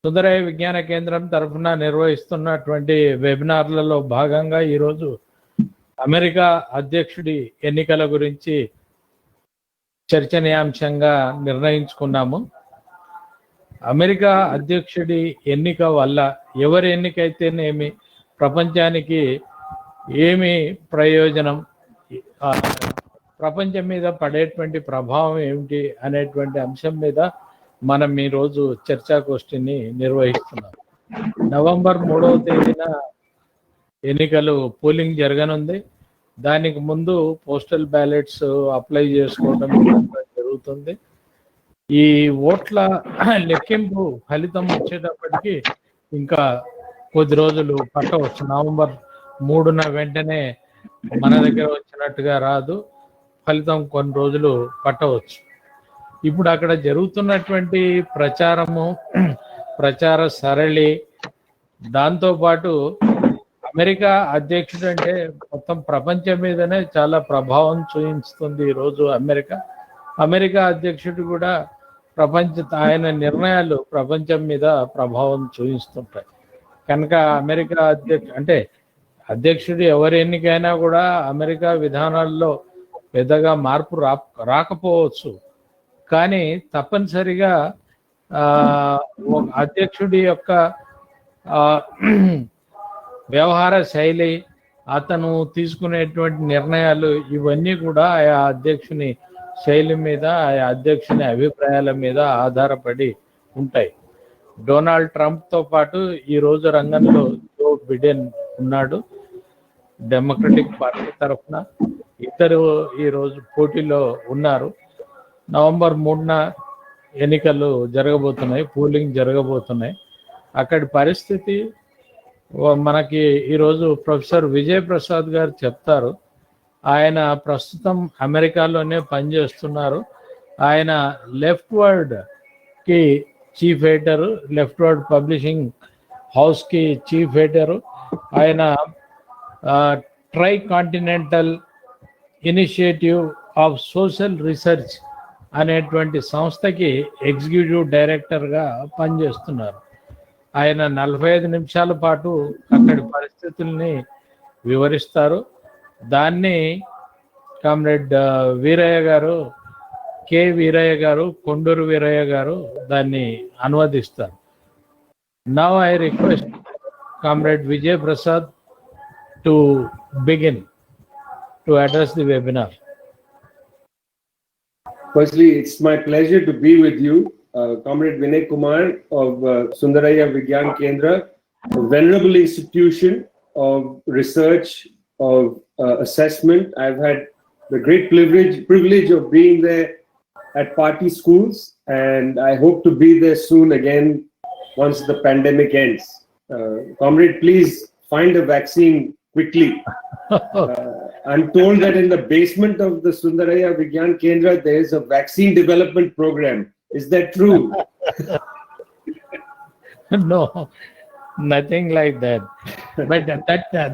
సుందరయ్య విజ్ఞాన కేంద్రం తరఫున నిర్వహిస్తున్నటువంటి వెబినార్లలో భాగంగా ఈరోజు అమెరికా అధ్యక్షుడి ఎన్నికల గురించి చర్చనీయాంశంగా నిర్ణయించుకున్నాము. అమెరికా అధ్యక్షుడి ఎన్నిక వల్ల ఎవరి ఎన్నికైతేనేమి ప్రపంచానికి ఏమి ప్రయోజనం, ప్రపంచం మీద పడేటువంటి ప్రభావం ఏమిటి అనేటువంటి అంశం మీద మనం ఈరోజు చర్చాగోష్ఠిని నిర్వహిస్తున్నాం. నవంబర్ 3వ తేదీన ఎన్నికలు పోలింగ్ జరగనుంది. దానికి ముందు పోస్టల్ బ్యాలెట్స్ అప్లై చేసుకోవడం జరుగుతుంది. ఈ ఓట్ల లెక్కింపు ఫలితం వచ్చేటప్పటికి ఇంకా కొద్ది రోజులు పట్టవచ్చు. నవంబర్ 3న వెంటనే మన దగ్గర వచ్చినట్టుగా రాదు, ఫలితం కొన్ని రోజులు పట్టవచ్చు. ఇప్పుడు అక్కడ జరుగుతున్నటువంటి ప్రచార సరళి, దాంతోపాటు అమెరికా అధ్యక్షుడు అంటే మొత్తం ప్రపంచం మీదనే చాలా ప్రభావం చూపిస్తుంది ఈరోజు అమెరికా అధ్యక్షుడు కూడా ఆయన నిర్ణయాలు ప్రపంచం మీద ప్రభావం చూపిస్తుంటాయి. కనుక అమెరికా అధ్యక్షుడు ఎవరి ఎన్నికైనా కూడా అమెరికా విధానాల్లో పెద్దగా మార్పు రాకపోవచ్చు, కానీ తప్పనిసరిగా అధ్యక్షుడి యొక్క వ్యవహార శైలి, అతను తీసుకునేటువంటి నిర్ణయాలు, ఇవన్నీ కూడా ఆయా అధ్యక్షుని శైలి మీద, ఆయా అధ్యక్షుని అభిప్రాయాల మీద ఆధారపడి ఉంటాయి. డొనాల్డ్ ట్రంప్తో పాటు ఈరోజు రంగంలో జో బిడెన్ ఉన్నాడు డెమోక్రటిక్ పార్టీ తరఫున. ఇద్దరు ఈరోజు పోటీలో ఉన్నారు. నవంబర్ 3న ఎన్నికలు జరగబోతున్నాయి, పోలింగ్ జరగబోతున్నాయి. అక్కడి పరిస్థితి మనకి ఈరోజు ప్రొఫెసర్ విజయ్ ప్రసాద్ గారు చెప్తారు. ఆయన ప్రస్తుతం అమెరికాలోనే పనిచేస్తున్నారు. ఆయన లెఫ్ట్ వర్డ్ కి chief editor, left word publishing house కి చీఫ్ ఎడిటర్. ఆయన try continental initiative of social research అనేటువంటి సంస్థకి ఎగ్జిక్యూటివ్ డైరెక్టర్గా పనిచేస్తున్నారు. ఆయన 45 నిమిషాల పాటు అక్కడి పరిస్థితుల్ని వివరిస్తారు. దాన్ని కామ్రేడ్ వీరయ్య గారు, కె వీరయ్య గారు, కొండూరు వీరయ్య గారు దాన్ని అనువదిస్తారు. Now I request comrade Vijay Prasad to begin to address the webinar. Firstly, it's my pleasure to be with you, Comrade Vinay Kumar of Sundaraya Vigyan Kendra, a venerable institution of research, of assessment. I've had the great privilege of being there at party schools, and I hope to be there soon again once the pandemic ends. Comrade, please find a vaccine quickly. I'm told that in the basement of the Sundaraya Vigyan Kendra, there is a vaccine development program. Is that true? No, nothing like that. But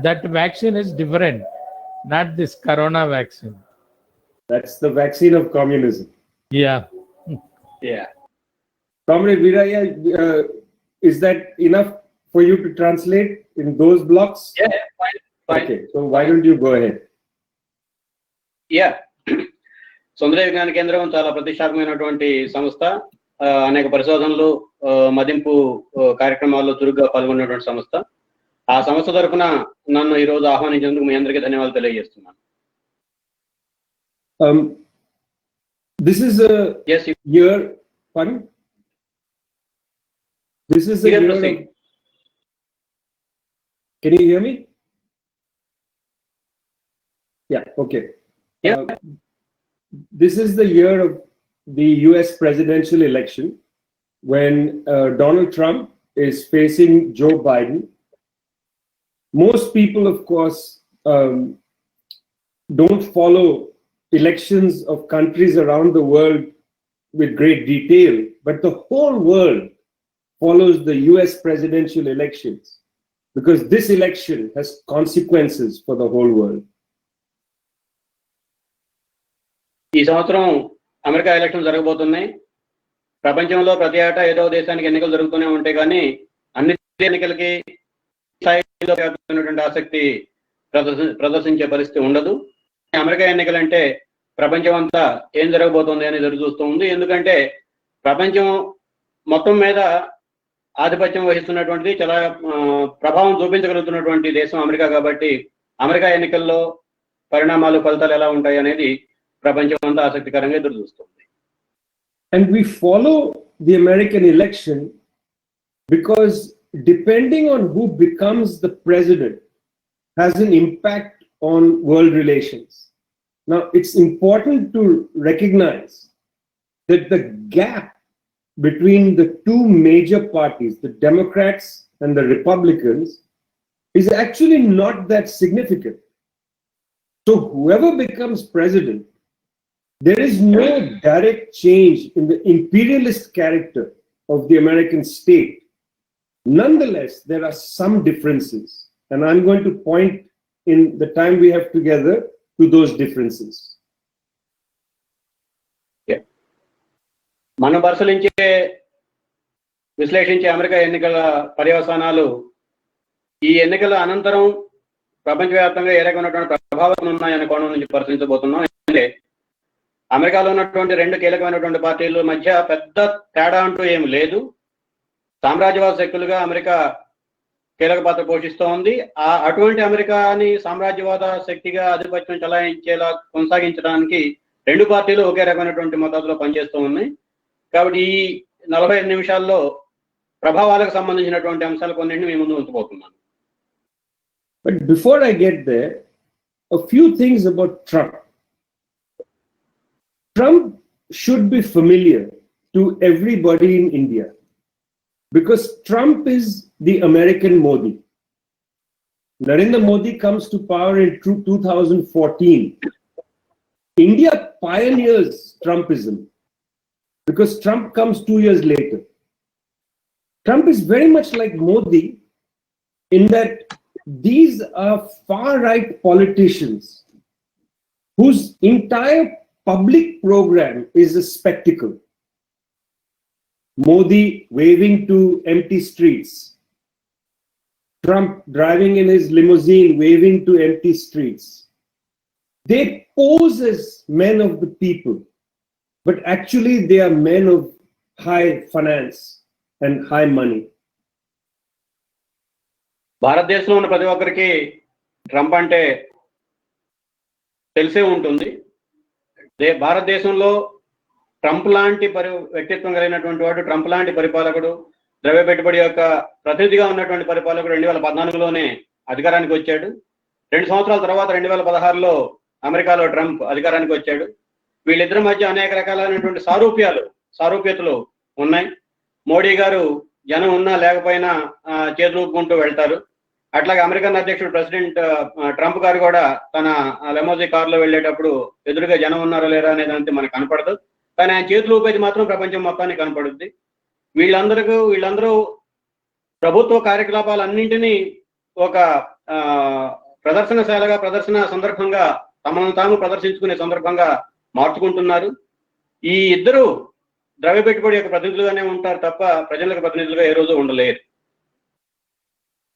that vaccine is different, not this corona vaccine. That's the vaccine of communism. Yeah. Comrade Viraya, is that enough for you to translate in those blocks? Yeah, fine. Okay, so why don't you go ahead? Sundarayya విజ్ఞాన కేంద్రం చాలా ప్రతిష్టాత్మకమైనటువంటి సంస్థ. అనేక పరిశోధనలు, మదింపు కార్యక్రమాల్లో చురుగ్గా పాల్గొన్నటువంటి సంస్థ. ఆ సంస్థ తరఫున నన్ను ఈ రోజు ఆహ్వానించేందుకు మీ అందరికీ ధన్యవాదాలు తెలియజేస్తున్నాను. This is a year. Pardon? This is a year. Can you hear me? Yeah. Okay. This is the year of the US presidential election, when Donald Trump is facing Joe Biden. Most people, of course, don't follow elections of countries around the world with great detail, but the whole world follows the US presidential elections, because this election has consequences for the whole world. ఈ సంవత్సరం America election జరగబోతున్నాయి. ప్రపంచంలో ప్రతి ఏటా ఏదో దేశానికి ఎన్నికలు జరుగుతూనే ఉంటాయి, కానీ అన్ని ఎన్నికలకి స్థాయిలో ఆసక్తి ప్రదర్శించే పరిస్థితి ఉండదు. అమెరికా ఎన్నికలంటే ప్రపంచం అంతా ఏం జరగబోతోంది అని ఎదురు చూస్తూ ఉంది. ఎందుకంటే ప్రపంచం మొత్తం మీద ఆధిపత్యం వహిస్తున్నటువంటిది, చాలా ప్రభావం చూపించగలుగుతున్నటువంటి దేశం అమెరికా. కాబట్టి అమెరికా ఎన్నికల్లో పరిణామాలు, ఫలితాలు ఎలా ఉంటాయి అనేది ప్రపంచం అంతా ఆసక్తికరంగా ఎదురు చూస్తుంది. And we follow the American election because depending on who becomes the president has an impact on world relations. Now, it's important to recognize that the gap between the two major parties, the Democrats and the Republicans, is actually not that significant. So whoever becomes president, there is no direct change in the imperialist character of the American state. Nonetheless, there are some differences, and I'm going to point in the time we have together to those differences. మనం విశ్లేషించే America ఎన్నికల పర్యవసానాలు ఈ ఎన్నికల అనంతరం ప్రపంచవ్యాప్తంగా ఏ రకమైనటువంటి ప్రభావం ఉన్నాయనే కోణం నుంచి పరిశీలించబోతున్నాం. అంటే అమెరికాలో ఉన్నటువంటి రెండు కీలకమైనటువంటి పార్టీల మధ్య పెద్ద తేడా అంటూ ఏమి లేదు. సామ్రాజ్యవాద శక్తులుగా అమెరికా కీలక పాత్ర పోషిస్తూ ఉంది. అటువంటి అమెరికాని సామ్రాజ్యవాద శక్తిగా ఆధిపత్యం చెలాయించేలా కొనసాగించడానికి రెండు పార్టీలు ఒకే రకమైనటువంటి మద్దతులో పనిచేస్తూ ఉన్నాయి. కాబట్టి ఈ 45 నిమిషాల్లో ప్రభావాలకు సంబంధించినటువంటి అంశాలు కొన్నింటిని మీ ముందు ఉంచబోతున్నాను. But before I get there, a few things about Trump. Trump should be familiar to everybody in India because Trump is the American Modi. Narendra Modi comes to power in 2014. India pioneers Trumpism because Trump comes 2 years later. Trump is very much like Modi in that these are far-right politicians whose entire public program is a spectacle. Modi waving to empty streets. Trump driving in his limousine, waving to empty streets. They pose as men of the people, but actually they are men of high finance and high money. భారతదేశంలో ఉన్న ప్రతి ఒక్కరికి Trump అంటే తెలిసే ఉంటుంది. భారతదేశంలో Trump లాంటి వ్యక్తిత్వం కలిగినటువంటి వాడు, ట్రంప్ లాంటి పరిపాలకుడు, ద్రవ్య పెట్టుబడి యొక్క ప్రతినిధిగా ఉన్నటువంటి పరిపాలకుడు 2014లోనే అధికారానికి వచ్చాడు. 2 సంవత్సరాల తర్వాత 2016లో అమెరికాలో ట్రంప్ అధికారానికి వచ్చాడు. వీళ్ళిద్దరి మధ్య అనేక రకాలైనటువంటి సారూప్యతలు ఉన్నాయి. మోడీ గారు జనం ఉన్నా లేకపోయినా చేతులు ఊపుకుంటూ వెళ్తారు. అట్లాగే అమెరికన్ అధ్యక్షుడు ప్రెసిడెంట్ ట్రంప్ గారు కూడా తన లెమోజీ కారులో వెళ్ళేటప్పుడు ఎదురుగా జనం ఉన్నారో లేరా అనేది అంతే మనకు కనపడదు, కానీ ఆయన చేతులు ఊపేది మాత్రం ప్రపంచం మొత్తానికి కనపడుద్ది. వీళ్ళందరూ ప్రభుత్వ కార్యకలాపాలన్నింటినీ ఒక ప్రదర్శనశాలగా, ప్రదర్శన సందర్భంగా, తమను తాము ప్రదర్శించుకునే సందర్భంగా మార్చుకుంటున్నారు. ఈ ఇద్దరు ద్రవ్య పెట్టుబడి యొక్క ప్రతినిధులుగానే ఉంటారు తప్ప ప్రజలకు ప్రతినిధులుగా ఏ రోజు ఉండలేరు.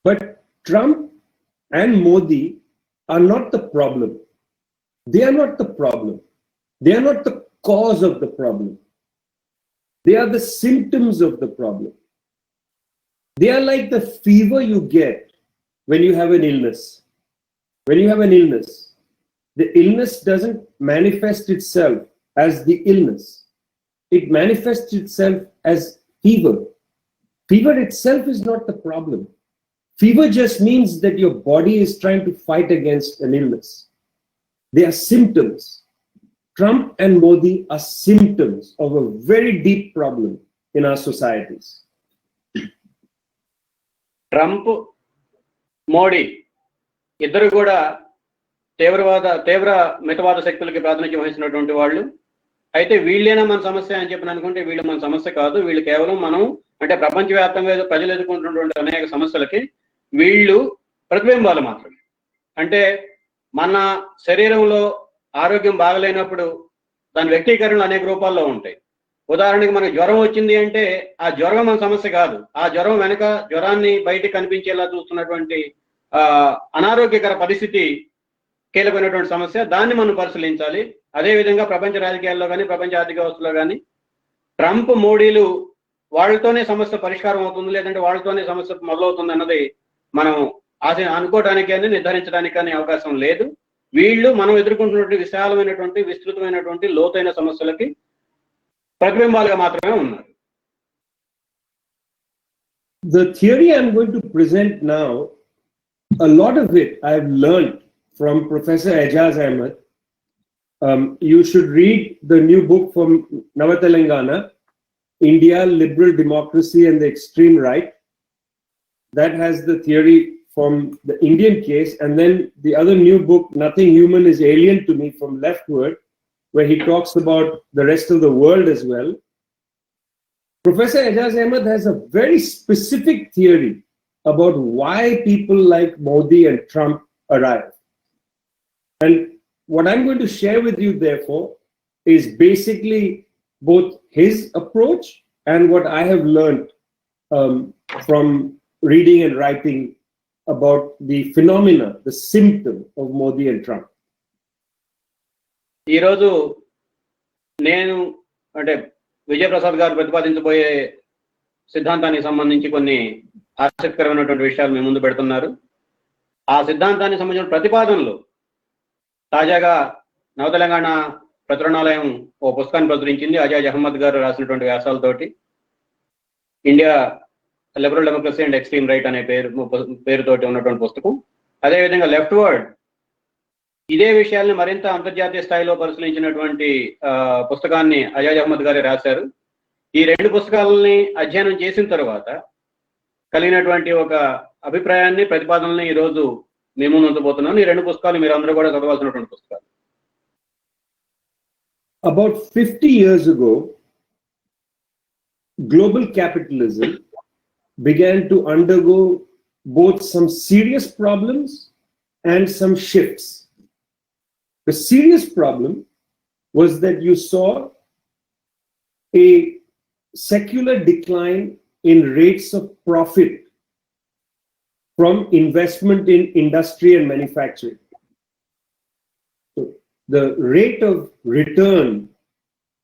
But Trump and Modi are not the problem. They are not the problem. They are not the cause of the problem. They are the symptoms of the problem. They are like the fever you get when you have an illness. When you have an illness, the illness doesn't manifest itself as the illness. It manifests itself as fever. Fever itself is not the problem. Fever just means that your body is trying to fight against an illness. They are symptoms. Trump and Modi are symptoms of a very deep problem in our societies. Trump, Modi ఇద్దరు కూడా తీవ్ర మితవాద శక్తులకి ప్రాతినిధ్యం వహిస్తున్నటువంటి వాళ్ళు. అయితే వీళ్ళేనా మన సమస్య అని చెప్పి అనుకుంటే వీళ్ళు మన సమస్య కాదు. వీళ్ళు కేవలం మనం అంటే ప్రపంచవ్యాప్తంగా ప్రజలు ఎదుర్కొంటున్నటువంటి అనేక సమస్యలకి వీళ్ళు ప్రతిబింబాలు మాత్రమే. అంటే మన శరీరంలో ఆరోగ్యం బాగలేనప్పుడు దాని వ్యక్తీకరణలు అనేక రూపాల్లో ఉంటాయి. ఉదాహరణకి మనకు జ్వరం వచ్చింది అంటే ఆ జ్వరం మన సమస్య కాదు, ఆ జ్వరం వెనక జ్వరాన్ని బయటికి కనిపించేలా చూస్తున్నటువంటి అనారోగ్యకర పరిస్థితి కీలకమైనటువంటి సమస్య. దాన్ని మనం పరిశీలించాలి. అదేవిధంగా ప్రపంచ రాజకీయాల్లో కానీ ప్రపంచ ఆర్థిక వ్యవస్థలో కానీ ట్రంప్ మోడీలు వాళ్ళతోనే సమస్య పరిష్కారం అవుతుంది లేదంటే వాళ్ళతోనే సమస్య మొదలవుతుంది అన్నది మనం అనుకోవడానికి కానీ నిర్ధారించడానికి కానీ అవకాశం లేదు. వీళ్ళు మనం ఎదుర్కొంటున్నటువంటి విశాలమైనటువంటి విస్తృతమైనటువంటి లోతైన సమస్యలకి ప్రతిబింబాలుగా మాత్రమే ఉన్నారు. The theory I'm going to present now, a lot of it I've learned from Professor Ejaz Ahmed. You should read the new book from Navatelangana, India, Liberal Democracy and the Extreme Right. That has the theory from the Indian case. And then the other new book, Nothing Human is Alien to Me, from Leftward, where he talks about the rest of the world as well. Professor Ejaz Ahmed has a very specific theory about why people like Modi and Trump arrive. And what I'm going to share with you, therefore, is basically both his approach and what I have learned from reading and writing about the phenomena, the symptom of Modi and Trump. ఈరోజు నేను అంటే విజయప్రసాద్ గారు ప్రతిపాదించబోయే సిద్ధాంతానికి సంబంధించి కొన్ని ఆసక్తికరమైనటువంటి విషయాలు మీ ముందు పెడుతున్నారు. ఆ సిద్ధాంతానికి సంబంధించిన ప్రతిపాదనలు తాజాగా నవతెలంగాణ ప్రచురణాలయం ఓ పుస్తకాన్ని ప్రచురించింది. అజాజ్ అహ్మద్ గారు రాసినటువంటి వ్యాసాలతోటి, India liberal democracy and extreme right అనే పేరుతోటి ఉన్నటువంటి పుస్తకం. అదేవిధంగా లెఫ్ట్ వర్డ్ ఇదే విషయాల్ని మరింత అంతర్జాతీయ స్థాయిలో పరిశీలించినటువంటి పుస్తకాన్ని అజాజ్ అహ్మద్ గారే రాశారు. ఈ రెండు పుస్తకాలని అధ్యయనం చేసిన తర్వాత కలిగినటువంటి ఒక అభిప్రాయాన్ని, ప్రతిపాదనల్ని ఈరోజు మీ ముందు ఉంచబోతున్నాను. ఈ రెండు పుస్తకాలు మీరు అందరూ కూడా చదవాల్సినటువంటి పుస్తకాలు. About 50 years ago, global capitalism began to undergo both some serious problems and some shifts. The serious problem was that you saw a secular decline in rates of profit from investment in industry and manufacturing. So the rate of return,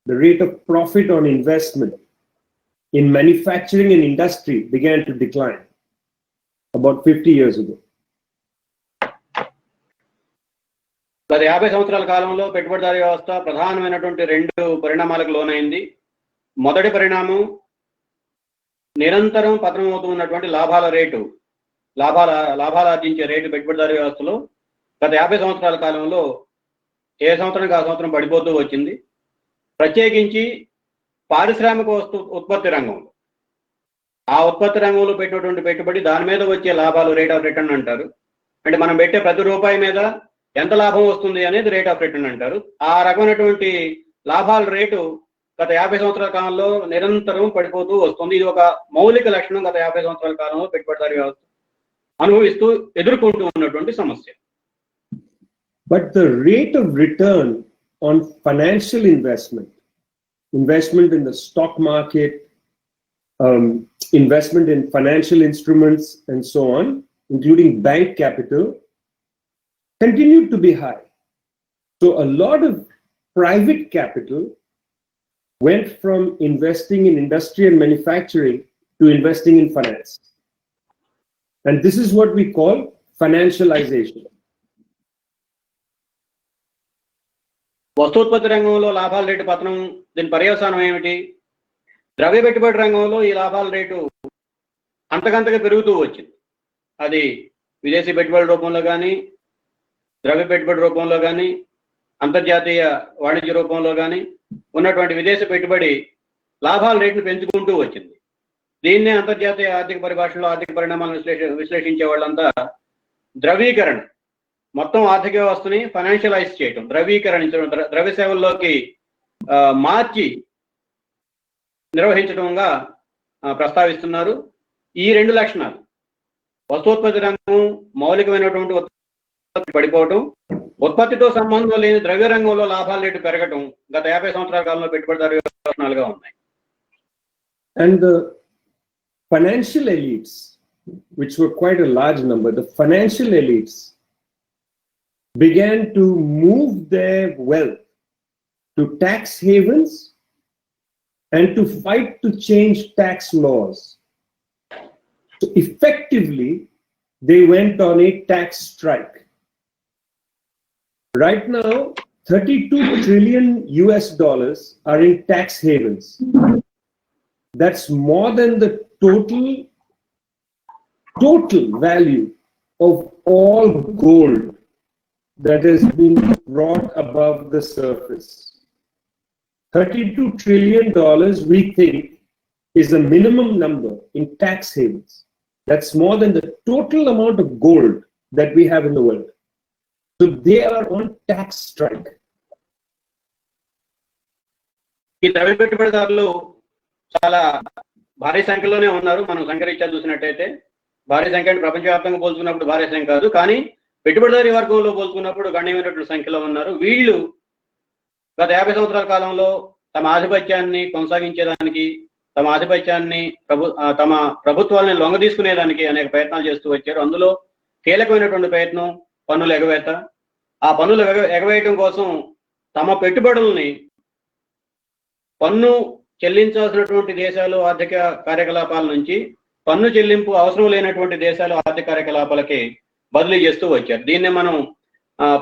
the rate of profit on investment in manufacturing and industry began to decline about 50 years ago. గత 50 సంవత్సరాల కాలంలో పెట్టుబడిదారీ వ్యవస్థ ప్రధానమైనటువంటి రెండు పరిణామాలకు లోనైంది. మొదటి పరిణామం నిరంతరం పతనమవుతున్నటువంటి లాభాల రేటు, లాభాలు ఆర్జించే రేటు పెట్టుబడిదారీ వ్యవస్థలో గత 50 సంవత్సరాల కాలంలో ఏ సంవత్సరానికి ఆ సంవత్సరం పడిపోతూ వచ్చింది. ప్రత్యేకించి పారిశ్రామిక ఉత్పత్తి రంగంలో, ఆ ఉత్పత్తి రంగంలో పెట్టినటువంటి పెట్టుబడి, దాని మీద వచ్చే లాభాలు రేట్ ఆఫ్ రిటర్న్ అంటారు. అంటే మనం పెట్టే ప్రతి రూపాయి మీద ఎంత లాభం వస్తుంది అనేది రేట్ ఆఫ్ రిటర్న్ అంటారు. ఆ రకమైనటువంటి లాభాల రేటు గత 50 సంవత్సరాల కాలంలో నిరంతరం పడిపోతూ వస్తుంది. ఇది ఒక మౌలిక లక్షణం గత 50 సంవత్సరాల కాలంలో పెట్టుబడిదారీ వ్యవస్థ అనుభవిస్తూ ఎదుర్కొంటూ ఉన్నటువంటి సమస్య. But the rate of return on financial investment in the stock market, investment in financial instruments and so on, including bank capital, continued to be high. So a lot of private capital went from investing in industry and manufacturing to investing in finance. And this is what we call financialization. వస్తూత్పత్తి రంగంలో లాభాల rate పతనం, దీని పర్యవసానం ఏమిటి? ద్రవ్య పెట్టుబడి రంగంలో ఈ లాభాల రేటు అంతకంతగా పెరుగుతూ వచ్చింది. అది విదేశీ పెట్టుబడి రూపంలో కానీ, ద్రవ్య పెట్టుబడి రూపంలో కానీ, అంతర్జాతీయ వాణిజ్య రూపంలో కానీ ఉన్నటువంటి విదేశీ పెట్టుబడి లాభాల రేటును పెంచుకుంటూ వచ్చింది. దీన్నే అంతర్జాతీయ ఆర్థిక పరిభాషలో ఆర్థిక పరిణామాలను విశ్లేషించే వాళ్ళంతా ద్రవీకరణ, మొత్తం ఆర్థిక వ్యవస్థని ఫైనాన్షియలైజ్ చేయటం, ద్రవీకరణించడం, ద్రవ్య సేవల్లోకి మార్చి నిర్వహించడంగా ప్రస్తావిస్తున్నారు. ఈ రెండు లక్షణాలు, వస్తూత్పత్తి రంగం మౌలికమైనటువంటి ఉత్పత్తి పడిపోవటం, ఉత్పత్తితో సంబంధం లేని ద్రవ్య రంగంలో లాభాల రేటు పెరగటం గత 50 సంవత్సరాల కాలంలో పెట్టుబడిదారు లక్షణాలుగా ఉన్నాయి. And the financial elites, which were quite a large number, the financial elites began to move their wealth to tax havens and to fight to change tax laws. So effectively, they went on a tax strike. Right now, 32 trillion US dollars are in tax havens. That's more than the total value of all gold that has been brought above the surface. $32 trillion we think is the minimum number in tax havens. That's more than the total amount of gold that we have in the world. So they are on tax strike. ఈ ద్రవ్య పెట్టుబడిదారులు చాలా భారీ సంఖ్యలోనే ఉన్నారు. మనం సంఖ్యరీత్యా చూసినట్టయితే భారీ సంఖ్య అంటే ప్రపంచవ్యాప్తంగా పోల్చుకున్నప్పుడు భారీ సంఖ్య కాదు, కానీ పెట్టుబడిదారీ వర్గంలో పోల్చుకున్నప్పుడు గణనీయమైనటువంటి సంఖ్యలో ఉన్నారు. వీళ్ళు గత 50 సంవత్సరాల కాలంలో తమ ఆధిపత్యాన్ని కొనసాగించేదానికి, తమ ఆధిపత్యాన్ని తమ ప్రభుత్వాలను లొంగ తీసుకునేదానికి అనేక ప్రయత్నాలు చేస్తూ వచ్చారు. అందులో కీలకమైనటువంటి ప్రయత్నం పన్నుల ఎగవేత. ఆ పన్నులు ఎగవేయటం కోసం తమ పెట్టుబడుల్ని పన్ను చెల్లించాల్సినటువంటి దేశాలు ఆర్థిక కార్యకలాపాల నుంచి పన్ను చెల్లింపు అవసరం లేనటువంటి దేశాలు ఆర్థిక కార్యకలాపాలకి బదిలీ చేస్తూ వచ్చారు. దీన్నే మనం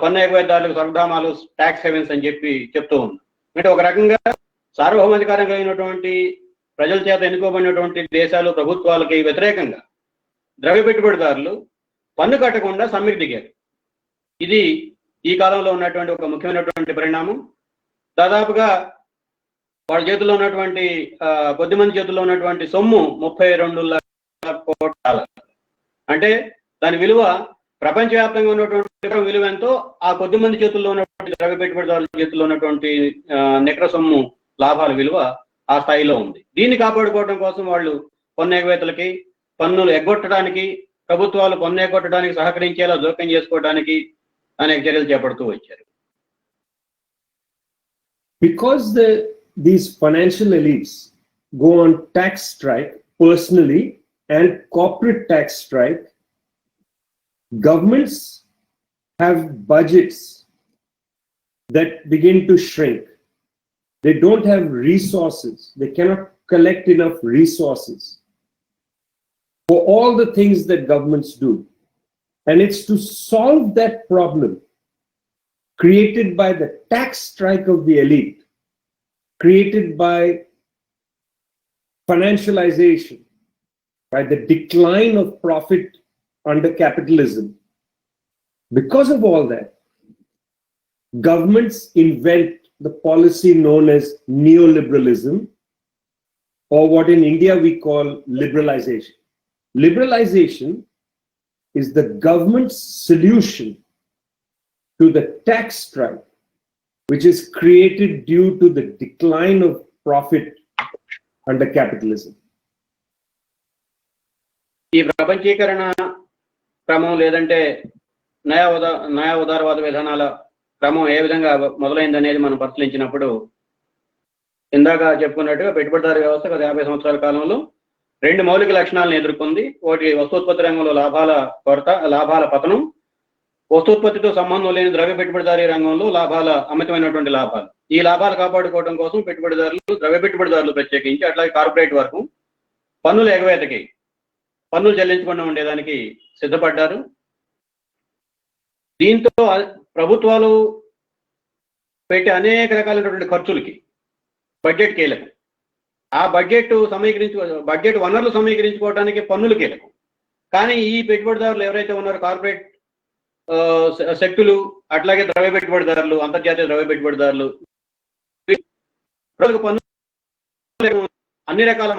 పన్ను ఎగవేతదారులకు స్వర్గధామాలు, ట్యాక్స్ హెవెన్స్ అని చెప్తూ ఉన్నాం. అంటే ఒక రకంగా సార్వభౌమాధికారం కలిగినటువంటి ప్రజల చేత ఎన్నుకోబడినటువంటి దేశాలు, ప్రభుత్వాలకి వ్యతిరేకంగా ద్రవ్య పెట్టుబడిదారులు పన్ను కట్టకుండా సమ్మెకు దిగారు. ఇది ఈ కాలంలో ఉన్నటువంటి ఒక ముఖ్యమైనటువంటి పరిణామం. దాదాపుగా వాళ్ళ చేతుల్లో ఉన్నటువంటి కొద్దిమంది చేతుల్లో ఉన్నటువంటి సొమ్ము 32 లక్షల కోట్ల, అంటే దాని విలువ ప్రపంచవ్యాప్తంగా ఉన్నటువంటి విలువ ఎంతో ఆ కొద్దిమంది చేతుల్లో ఉన్నటువంటి ద్రవ్య పెట్టుబడిదారుల చేతుల్లో ఉన్నటువంటి నికర సొమ్ము లాభాల విలువ ఆ స్థాయిలో ఉంది. దీన్ని కాపాడుకోవడం కోసం వాళ్ళు పన్ను ఎగవేతలకి, పన్నులు ఎగ్గొట్టడానికి, ప్రభుత్వాలు పన్ను ఎగ్గొట్టడానికి సహకరించేలా జోక్యం చేసుకోవడానికి అనేక చర్యలు చేపడుతూ వచ్చారు. Because these financial elites go on tax strike personally and corporate tax strike, governments have budgets that begin to shrink. They don't have resources. They cannot collect enough resources for all the things that governments do. And it's to solve that problem created by the tax strike of the elite, created by financialization, by the decline of profit under capitalism. Because of all that, governments invent the policy known as neoliberalism, or what in India we call liberalization. Liberalization is the government's solution to the tax strike, which is created due to the decline of profit under capitalism. ఈ ప్రపంచీకరణ క్రమం లేదంటే నయా ఉదారవాద విధానాల క్రమం ఏ విధంగా మొదలైంది అనేది మనం పరిశీలించినప్పుడు ఇందాక చెప్పుకున్నట్టుగా పెట్టుబడిదారు వ్యవస్థ గత 50 సంవత్సరాల కాలంలో 2 మౌలిక లక్షణాలను ఎదుర్కొంది. ఒకటి వస్తూత్పత్తి రంగంలో లాభాల కొరత, లాభాల పతనం. వస్తూత్పత్తితో సంబంధం లేని ద్రవ్య పెట్టుబడిదారీ రంగంలో అమితమైనటువంటి లాభాలు. ఈ లాభాలు కాపాడుకోవడం కోసం ద్రవ్య పెట్టుబడిదారులు ప్రత్యేకించి అట్లాగే కార్పొరేట్ వర్గం పన్నుల ఎగవేతకి, పన్నులు చెల్లించకుండా ఉండేదానికి సిద్ధపడ్డారు. దీంతో ప్రభుత్వాలు పెట్టే అనేక రకాలైనటువంటి ఖర్చులకి బడ్జెట్ కీలకం. ఆ బడ్జెట్ వనరులు సమీకరించుకోవడానికి పన్నులు కీలకం. కానీ ఈ పెట్టుబడిదారులు ఎవరైతే ఉన్నారో కార్పొరేట్ శక్తులు, అట్లాగే ద్రవ్య పెట్టుబడిదారులు, అంతర్జాతీయ ద్రవ్య పెట్టుబడిదారులు అన్ని రకాల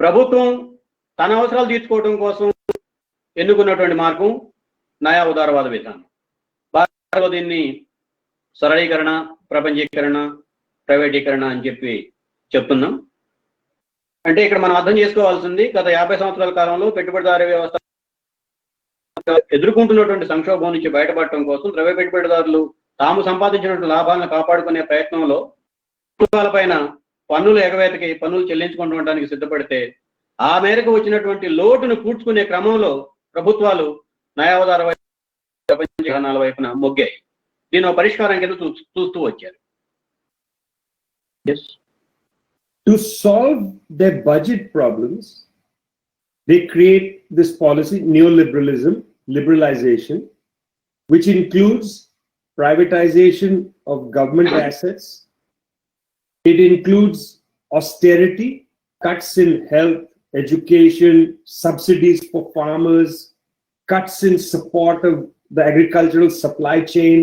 ప్రభుత్వం తన అవసరాలు తీర్చుకోవడం కోసం ఎన్నుకున్నటువంటి మార్గం నయా ఉదారవాద విధానం. భారతలో దీన్ని సరళీకరణ, ప్రపంచీకరణ, ప్రైవేటీకరణ అని చెప్తున్నాం. అంటే ఇక్కడ మనం అర్థం చేసుకోవాల్సింది, గత 50 సంవత్సరాల కాలంలో పెట్టుబడిదారీ వ్యవస్థ ఎదుర్కొంటున్నటువంటి సంక్షోభం నుంచి బయటపడటం కోసం ద్రవ్య పెట్టుబడిదారులు తాము సంపాదించినటువంటి లాభాలను కాపాడుకునే ప్రయత్నంలో పైన పన్నుల ఎగవేతకి పన్నులు చెల్లించుకుంటుండడానికి సిద్ధపడితే ఆ మేరకు వచ్చినటువంటి లోటును పూడ్చుకునే క్రమంలో ప్రభుత్వాలు న్యాయావధార ప్రపంచ విధానాల వైపున మొగ్గాయి. దీని పరిష్కారం కింద చూస్తూ వచ్చారు. To solve their budget problems, they create this policy, neoliberalism, liberalization, which includes privatization of government assets. It includes austerity, cuts in health, education, subsidies for farmers, cuts in support of the agricultural supply chain.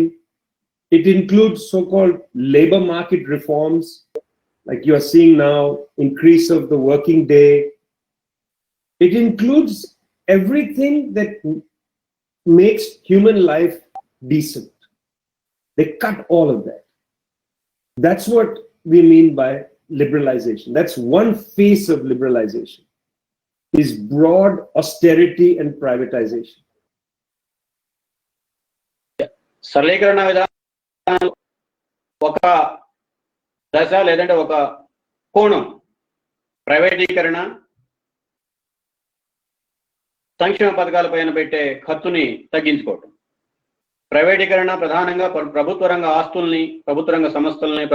It includes so-called labor market reforms, like you are seeing now, increase of the working day. It includes everything that makes human life decent. They cut all of that. That's what we mean by liberalization. That's one face of liberalization, is broad austerity and privatization. సరళీకరణ విధానం ఒక దశ లేదంటే ఒక కోణం ప్రైవేటీకరణ, సంక్షేమ పథకాల పైన పెట్టే ఖర్చుని తగ్గించుకోవటం. ప్రైవేటీకరణ ప్రధానంగా ప్రభుత్వ రంగ ఆస్తుల్ని, ప్రభుత్వ రంగ సంస్థల్ని,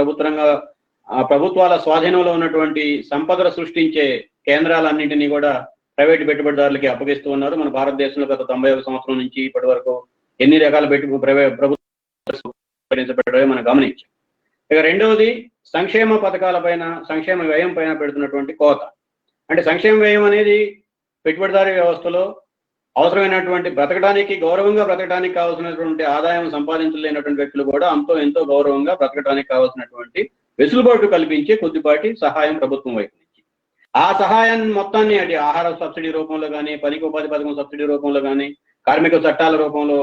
ప్రభుత్వాల స్వాధీనంలో ఉన్నటువంటి సంపదను సృష్టించే కేంద్రాలన్నింటినీ కూడా ప్రైవేటు పెట్టుబడిదారులకి అప్పగిస్తూ ఉన్నారు. మన భారతదేశంలో గత 91 సంవత్సరం నుంచి ఇప్పటి వరకు ఎన్ని రకాల ప్రభుత్వం మనం గమనించాం. ఇక రెండవది సంక్షేమ పథకాల పైన, సంక్షేమ వ్యయం పైన పెడుతున్నటువంటి కోత. అంటే సంక్షేమ వ్యయం అనేది పెట్టుబడిదారీ వ్యవస్థలో అవసరమైనటువంటి బ్రతకడానికి, గౌరవంగా బ్రతకడానికి కావాల్సినటువంటి ఆదాయం సంపాదించలేనటువంటి వ్యక్తులు కూడా అంతో ఎంతో గౌరవంగా బ్రతకడానికి కావాల్సినటువంటి వెసులుబాటు కల్పించే కొద్దిపాటి సహాయం ప్రభుత్వం వైపు నుంచి. ఆ సహాయాన్ని మొత్తాన్ని అది ఆహార సబ్సిడీ రూపంలో కానీ, పనికి ఉపాధి పథకం సబ్సిడీ రూపంలో కానీ, కార్మిక చట్టాల రూపంలో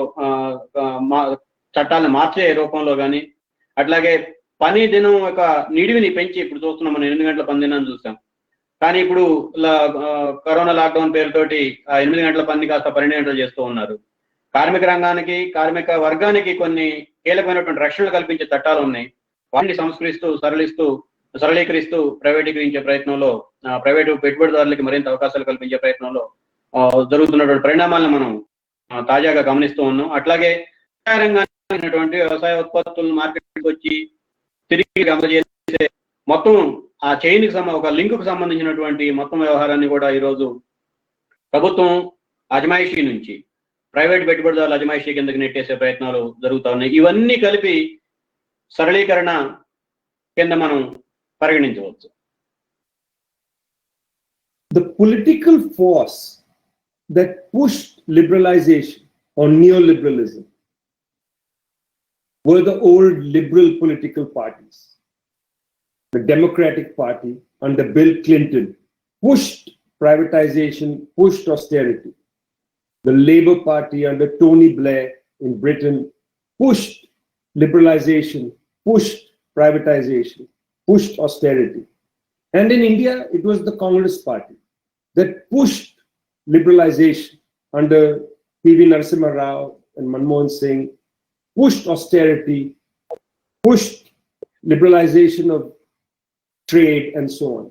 చట్టాలను మార్చే రూపంలో కానీ, అట్లాగే పని దినం ఒక నిడివిని పెంచి ఇప్పుడు చూస్తున్నాం. మనం 8 గంటల పని దినాన్ని చూసాం. కానీ ఇప్పుడు కరోనా లాక్డౌన్ పేరుతోటి ఆ 8 గంటల పని కాస్త 12 గంటలు చేస్తూ ఉన్నారు. కార్మిక రంగానికి, కార్మిక వర్గానికి కొన్ని కీలకమైనటువంటి రక్షణలు కల్పించే చట్టాలు ఉన్నాయి. వాటిని సంస్కరిస్తూ, సరళీకరిస్తూ ప్రైవేటీకరించే ప్రయత్నంలో, ప్రైవేటు పెట్టుబడిదారులకి మరింత అవకాశాలు కల్పించే ప్రయత్నంలో జరుగుతున్నటువంటి పరిణామాలను మనం తాజాగా గమనిస్తూ ఉన్నాం. అట్లాగే వ్యవసాయ రంగానికి వ్యవసాయ ఉత్పత్తులను మార్కెట్కి వచ్చి తిరిగి అందజేసే మొత్తం ఆ చైన్కి ఒక లింకుకు సంబంధించినటువంటి మొత్తం వ్యవహారాన్ని కూడా ఈరోజు ప్రభుత్వం అజమాయిషీ నుంచి ప్రైవేట్ పెట్టుబడిదారుల అజమాయిషీ కిందకి నెట్టేసే ప్రయత్నాలు జరుగుతూ ఉన్నాయి. ఇవన్నీ కలిపి సరళీకరణ కింద మనం పరిగణించవచ్చు. The political force that pushed liberalization or neoliberalism were the old liberal political parties. The Democratic Party under Bill Clinton pushed privatization, pushed austerity. The Labour Party under Tony Blair in Britain pushed liberalization, pushed privatization, pushed austerity. And in India, it was the Congress Party that pushed liberalization under P.V. Narasimha Rao and Manmohan Singh, pushed austerity, pushed liberalization of trade and so on.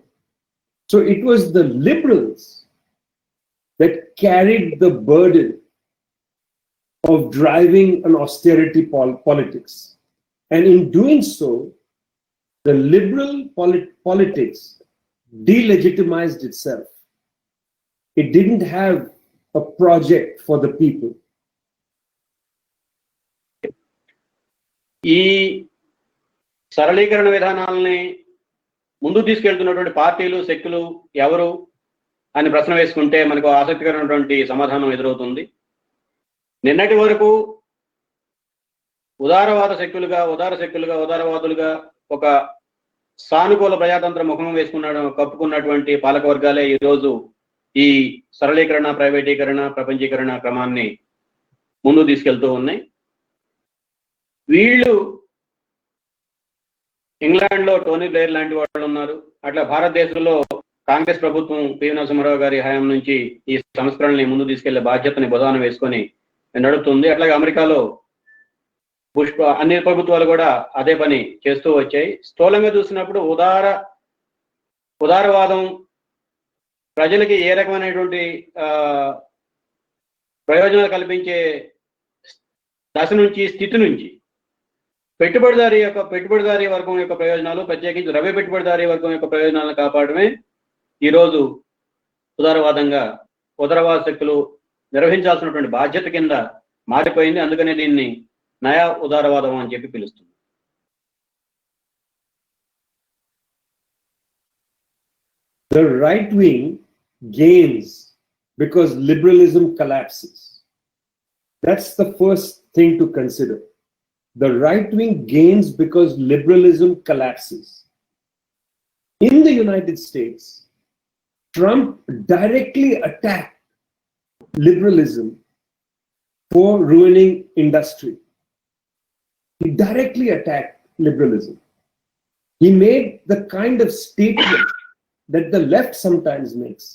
So it was the liberals that carried the burden of driving an austerity politics. And in doing so, the liberal politics delegitimized itself. It didn't have a project for the people. ఈ సరళీకరణ విధానాలని ముందు తీసుకెళ్తున్నటువంటి పార్టీలు, శక్తులు ఎవరు అని ప్రశ్న వేసుకుంటే మనకు ఆసక్తికరమైనటువంటి సమాధానం ఎదురవుతుంది. నిన్నటి వరకు ఉదార శక్తులుగా ఒక సానుకూల ప్రజాతంత్ర ముఖం కప్పుకున్నటువంటి పాలకవర్గాలే ఈరోజు ఈ సరళీకరణ, ప్రైవేటీకరణ, ప్రపంచీకరణ క్రమాన్ని ముందు తీసుకెళ్తూ ఉన్నాయి. వీళ్ళు ఇంగ్లాండ్ లో టోనీ బ్లేర్ లాంటి వాళ్ళు ఉన్నారు. అట్లా భారతదేశంలో కాంగ్రెస్ ప్రభుత్వం పివి నరసింహారావు గారి హయాం నుంచి ఈ సంస్కరణని ముందు తీసుకెళ్లే బాధ్యతని బుధాన వేసుకొని నడుపుతుంది. అట్లాగే అమెరికాలో అన్ని ప్రభుత్వాలు కూడా అదే పని చేస్తూ వచ్చాయి. స్థూలంగా చూసినప్పుడు ఉదారవాదం ప్రజలకి ఏ రకమైనటువంటి ప్రయోజనాలు కల్పించే దశ నుంచి, స్థితి నుంచి పెట్టుబడిదారీ వర్గం యొక్క ప్రయోజనాలు, ప్రత్యేకించి ద్రవ్య పెట్టుబడిదారీ వర్గం యొక్క ప్రయోజనాలను కాపాడమే ఈరోజు ఉదారవాద శక్తులు నిర్వహించాల్సినటువంటి బాధ్యత కింద మారిపోయింది. అందుకనే దీన్ని నయా ఉదారవాదం అని చెప్పి పిలుస్తుంది. The right wing gains because liberalism collapses. That's the first thing to consider. The right wing gains because liberalism collapses. In the United States, Trump directly attacked liberalism for ruining industry. He directly attacked liberalism. He made the kind of statement that the left sometimes makes,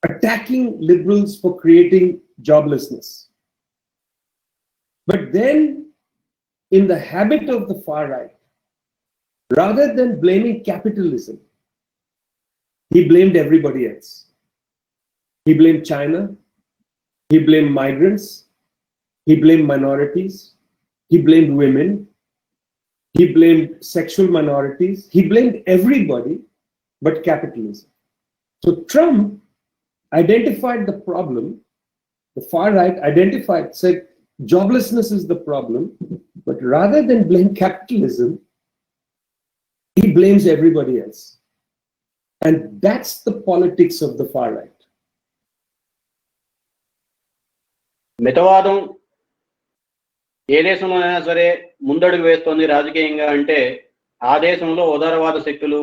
attacking liberals for creating joblessness. But then, in the habit of the far right, rather than blaming capitalism, he blamed everybody else. He blamed China, he blamed migrants, he blamed minorities, he blamed women, he blamed sexual minorities, he blamed everybody but capitalism. So Trump identified the problem, the far right identified, said joblessness is the problem, but rather than blame capitalism, he blames everybody else. And that's the politics of the far right. మితవాదం ఏ దేశంలోనైనా సరే ముందడుగు వేస్తోంది రాజకీయంగా అంటే ఆ దేశంలో ఉదారవాద శక్తులు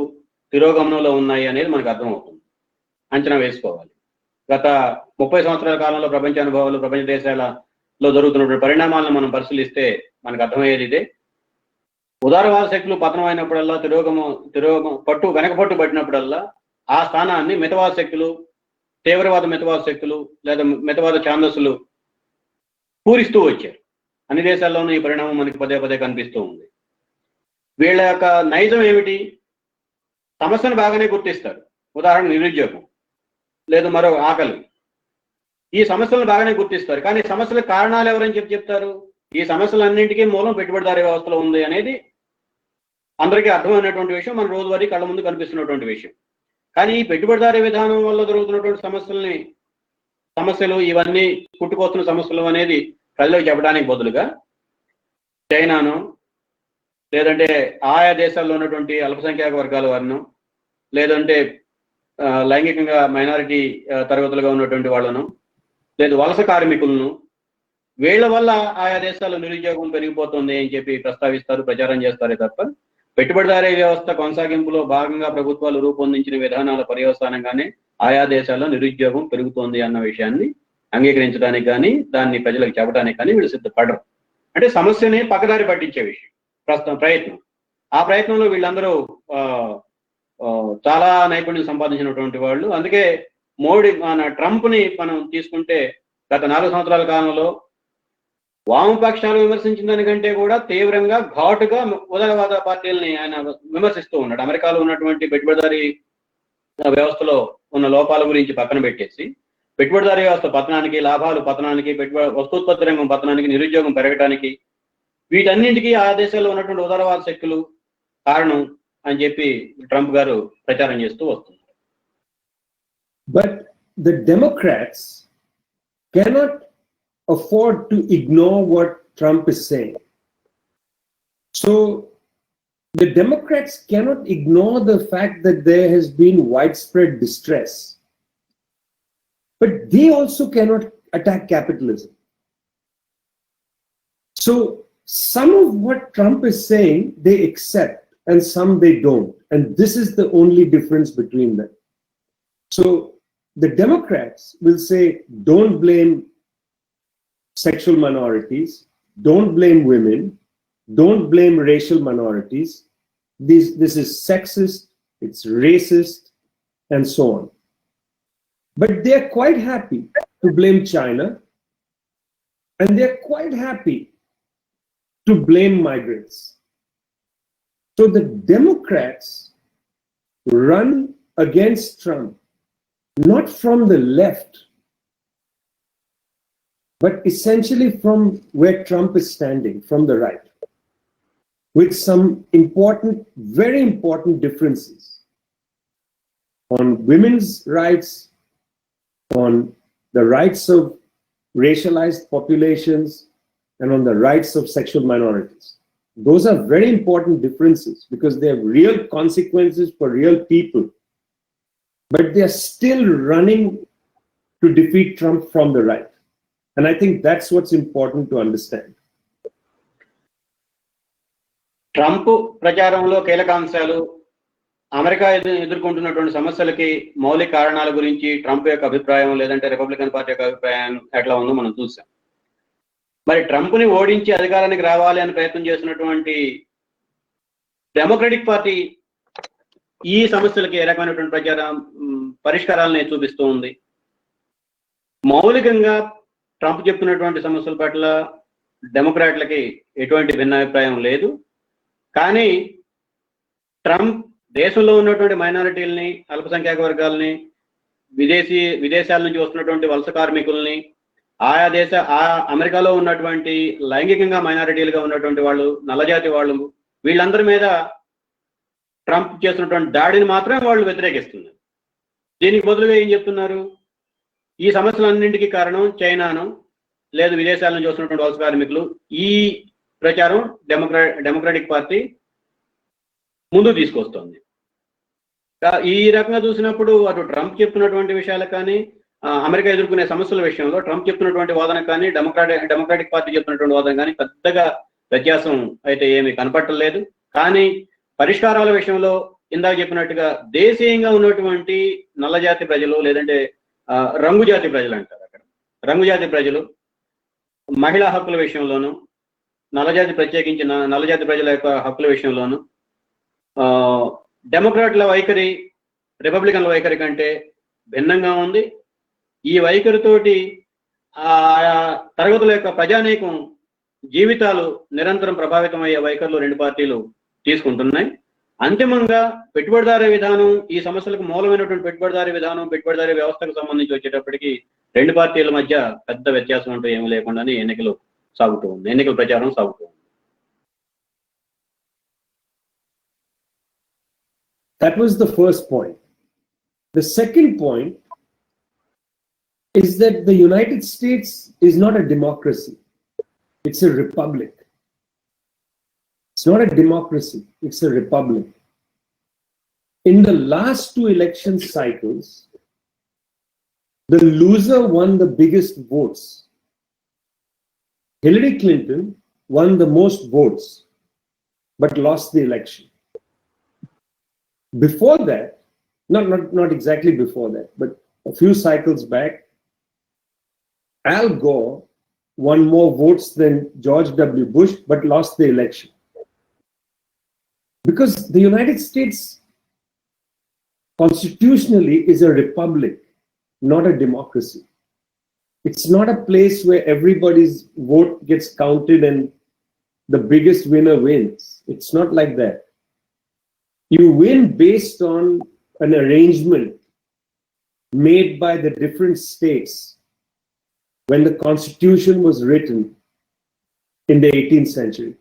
తిరోగమనంలో ఉన్నాయి అనేది మనకు అర్థమవుతుంది, అంచనా వేసుకోవాలి. గత 30 సంవత్సరాల కాలంలో ప్రపంచ అనుభవాలు, ప్రపంచ దేశాలలో జరుగుతున్నటువంటి పరిణామాలను మనం పరిశీలిస్తే మనకు అర్థమయ్యేది ఇదే. ఉదారవాద శక్తులు పతనం అయినప్పుడల్లా, వెనకపట్టు పట్టినప్పుడల్లా ఆ స్థానాన్ని మితవాద శక్తులు, తీవ్రవాద మితవాద శక్తులు లేదా మితవాద ఛాందస్సులు పూరిస్తూ వచ్చారు. అన్ని దేశాల్లోనూ ఈ పరిణామం మనకి పదే పదే కనిపిస్తూ ఉంది. వీళ్ళ యొక్క నైజం ఏమిటి? సమస్యను బాగానే గుర్తిస్తారు. ఉదాహరణ నిరుద్యోగం, లేదు మరో ఆకలి. ఈ సమస్యలను బాగానే గుర్తిస్తారు, కానీ సమస్యల కారణాలు ఎవరని చెప్తారు? ఈ సమస్యలన్నింటికీ మూలం పెట్టుబడిదారీ వ్యవస్థలో ఉంది అనేది అందరికీ అర్థమైనటువంటి విషయం, మన రోజువారీ కళ్ళ ముందు కనిపిస్తున్నటువంటి విషయం. కానీ ఈ పెట్టుబడిదారీ విధానం వల్ల జరుగుతున్నటువంటి సమస్యలు ఇవన్నీ పుట్టుకొస్తున్న సమస్యలు అనేది ప్రజలకు చెప్పడానికి బదులుగా చైనాను, లేదంటే ఆయా దేశాల్లో ఉన్నటువంటి అల్పసంఖ్యాక వర్గాల వారిను, లేదంటే లైంగికంగా మైనారిటీ తరగతులుగా ఉన్నటువంటి వాళ్ళను, లేదు వలస కార్మికులను, వీళ్ళ వల్ల ఆయా దేశాల్లో నిరుద్యోగం పెరిగిపోతుంది అని చెప్పి ప్రస్తావిస్తారు, ప్రచారం చేస్తారే తప్ప పెట్టుబడిదారీ వ్యవస్థ కొనసాగింపులో భాగంగా ప్రభుత్వాలు రూపొందించిన విధానాల పర్యవసానంగానే ఆయా దేశాల్లో నిరుద్యోగం పెరుగుతోంది అన్న విషయాన్ని అంగీకరించడానికి కానీ, దాన్ని ప్రజలకు చెప్పడానికి కానీ వీళ్ళు సిద్ధపడరు. అంటే సమస్యని పక్కదారి పట్టించే విషయం ప్రయత్నం. ఆ ప్రయత్నంలో వీళ్ళందరూ చాలా నైపుణ్యం సంపాదించినటువంటి వాళ్ళు. అందుకే ట్రంప్ ని మనం తీసుకుంటే గత 4 సంవత్సరాల కాలంలో వామపక్షాలు విమర్శించిన దానికంటే కూడా తీవ్రంగా, ఘాటుగా ఉదారవాద పార్టీలని ఆయన విమర్శిస్తూ ఉన్నాడు. అమెరికాలో ఉన్నటువంటి పెట్టుబడిదారీ వ్యవస్థలో ఉన్న లోపాల గురించి పక్కన పెట్టేసి, పెట్టుబడిదారీ వ్యవస్థ పతనానికి, లాభాలు పతనానికి, వస్తూత్పత్తి రంగం పతనానికి, నిరుద్యోగం పెరగడానికి, వీటన్నింటికీ ఆ దేశాల్లో ఉన్నటువంటి ఉదారవాద శక్తులు కారణం అని చెప్పి ట్రంప్ గారు ప్రచారం చేస్తూ వస్తున్నారు. But the Democrats cannot afford to ignore what Trump is saying. So the Democrats cannot ignore the fact that there has been widespread distress. But they also cannot attack capitalism. So some of what Trump is saying, they accept, and some they don't. And this is the only difference between them. So the Democrats will say, don't blame sexual minorities, don't blame women, don't blame racial minorities. This is sexist, it's racist, and so on. But they're quite happy to blame China, And they're quite happy to blame migrants. So the Democrats run against Trump, not from the left, but essentially from where Trump is standing, from the right, with some important, very important differences on women's rights, on the rights of racialized populations, and on the rights of sexual minorities. Those are very important differences because they have real consequences for real people. But they are still running to defeat Trump from the right. And I think that's what's important to understand. Trump ప్రచారంలో కీలక అంశాలు, America ఎదుర్కొంటున్నటువంటి సమస్యలకి మౌలిక కారణాల గురించి Trump యొక్క అభిప్రాయం లేదంటే రిపబ్లికన్ పార్టీ యొక్క అభిప్రాయం ఎట్లా ఉందో మనం చూసాం. మరి ట్రంప్ని ఓడించి అధికారానికి రావాలి అని ప్రయత్నం చేసినటువంటి డెమోక్రటిక్ పార్టీ ఈ సమస్యలకి ఏ రకమైనటువంటి పరిష్కారాలను చూపిస్తూ ఉంది. మౌలికంగా ట్రంప్ చెప్తున్నటువంటి సమస్యల పట్ల డెమోక్రాట్లకి ఎటువంటి భిన్నాభిప్రాయం లేదు. కానీ ట్రంప్ దేశంలో ఉన్నటువంటి మైనారిటీలని, అల్పసంఖ్యాక వర్గాలని, విదేశాల నుంచి వస్తున్నటువంటి వలస కార్మికుల్ని, అమెరికాలో ఉన్నటువంటి లైంగికంగా మైనారిటీలుగా ఉన్నటువంటి వాళ్ళు, నల్లజాతి వాళ్ళు, వీళ్ళందరి మీద ట్రంప్ చేస్తున్నటువంటి దాడిని మాత్రమే వాళ్ళు వ్యతిరేకిస్తున్నారు. దీనికి బదులుగా ఏం చెప్తున్నారు? ఈ సమస్యలన్నింటికీ కారణం చైనాను, లేదు విదేశాల నుంచి వస్తున్నటువంటి వలస కార్మికులు. ఈ ప్రచారం డెమోక్రాటిక్ పార్టీ ముందు తీసుకొస్తుంది. ఈ రకంగా చూసినప్పుడు అటు ట్రంప్ చెప్తున్నటువంటి విషయాలు కానీ, అమెరికా ఎదుర్కొనే సమస్యల విషయంలో ట్రంప్ చెప్తున్నటువంటి వాదన కానీ, డెమోక్రాటిక్ పార్టీ చెప్తున్నటువంటి వాదన కానీ పెద్దగా వ్యత్యాసం అయితే ఏమీ కనపట్టలేదు. కానీ పరిష్కారాల విషయంలో ఇందాక చెప్పినట్టుగా దేశీయంగా ఉన్నటువంటి నల్లజాతి ప్రజలు, లేదంటే రంగు జాతి ప్రజలు అంటారు, అక్కడ రంగు జాతి ప్రజలు మహిళా హక్కుల విషయంలోనూ, ప్రత్యేకించి నల్లజాతి ప్రజల యొక్క హక్కుల విషయంలోనూ డెమోక్రాట్ల వైఖరి రిపబ్లికన్ల వైఖరి కంటే భిన్నంగా ఉంది. ఈ వైఖరితోటి తరగతుల యొక్క ప్రజానీకం జీవితాలు నిరంతరం ప్రభావితమయ్యే వైఖరులు రెండు పార్టీలు తీసుకుంటున్నాయి. అంతిమంగా పెట్టుబడిదారీ విధానం, ఈ సమస్యలకు మూలమైనటువంటి పెట్టుబడిదారీ విధానం, పెట్టుబడిదారీ వ్యవస్థకు సంబంధించి వచ్చేటప్పటికి రెండు పార్టీల మధ్య పెద్ద వ్యత్యాసం అంటూ ఏమీ లేకుండానే ఎన్నికల ప్రచారం సాగుతూ ఉంది. That was the first point. The second point is that the United States is not a democracy. It's a republic. It's not a democracy. It's a republic. In the last two election cycles, the loser won the biggest votes. Hillary Clinton won the most votes, but lost the election. Before that, not exactly before that, but a few cycles back, Al Gore won more votes than George W. Bush, but lost the election. Because the United States constitutionally is a republic, not a democracy. It's not a place where everybody's vote gets counted and the biggest winner wins. It's not like that. You win based on an arrangement made by the different states when the Constitution was written in the 18th century.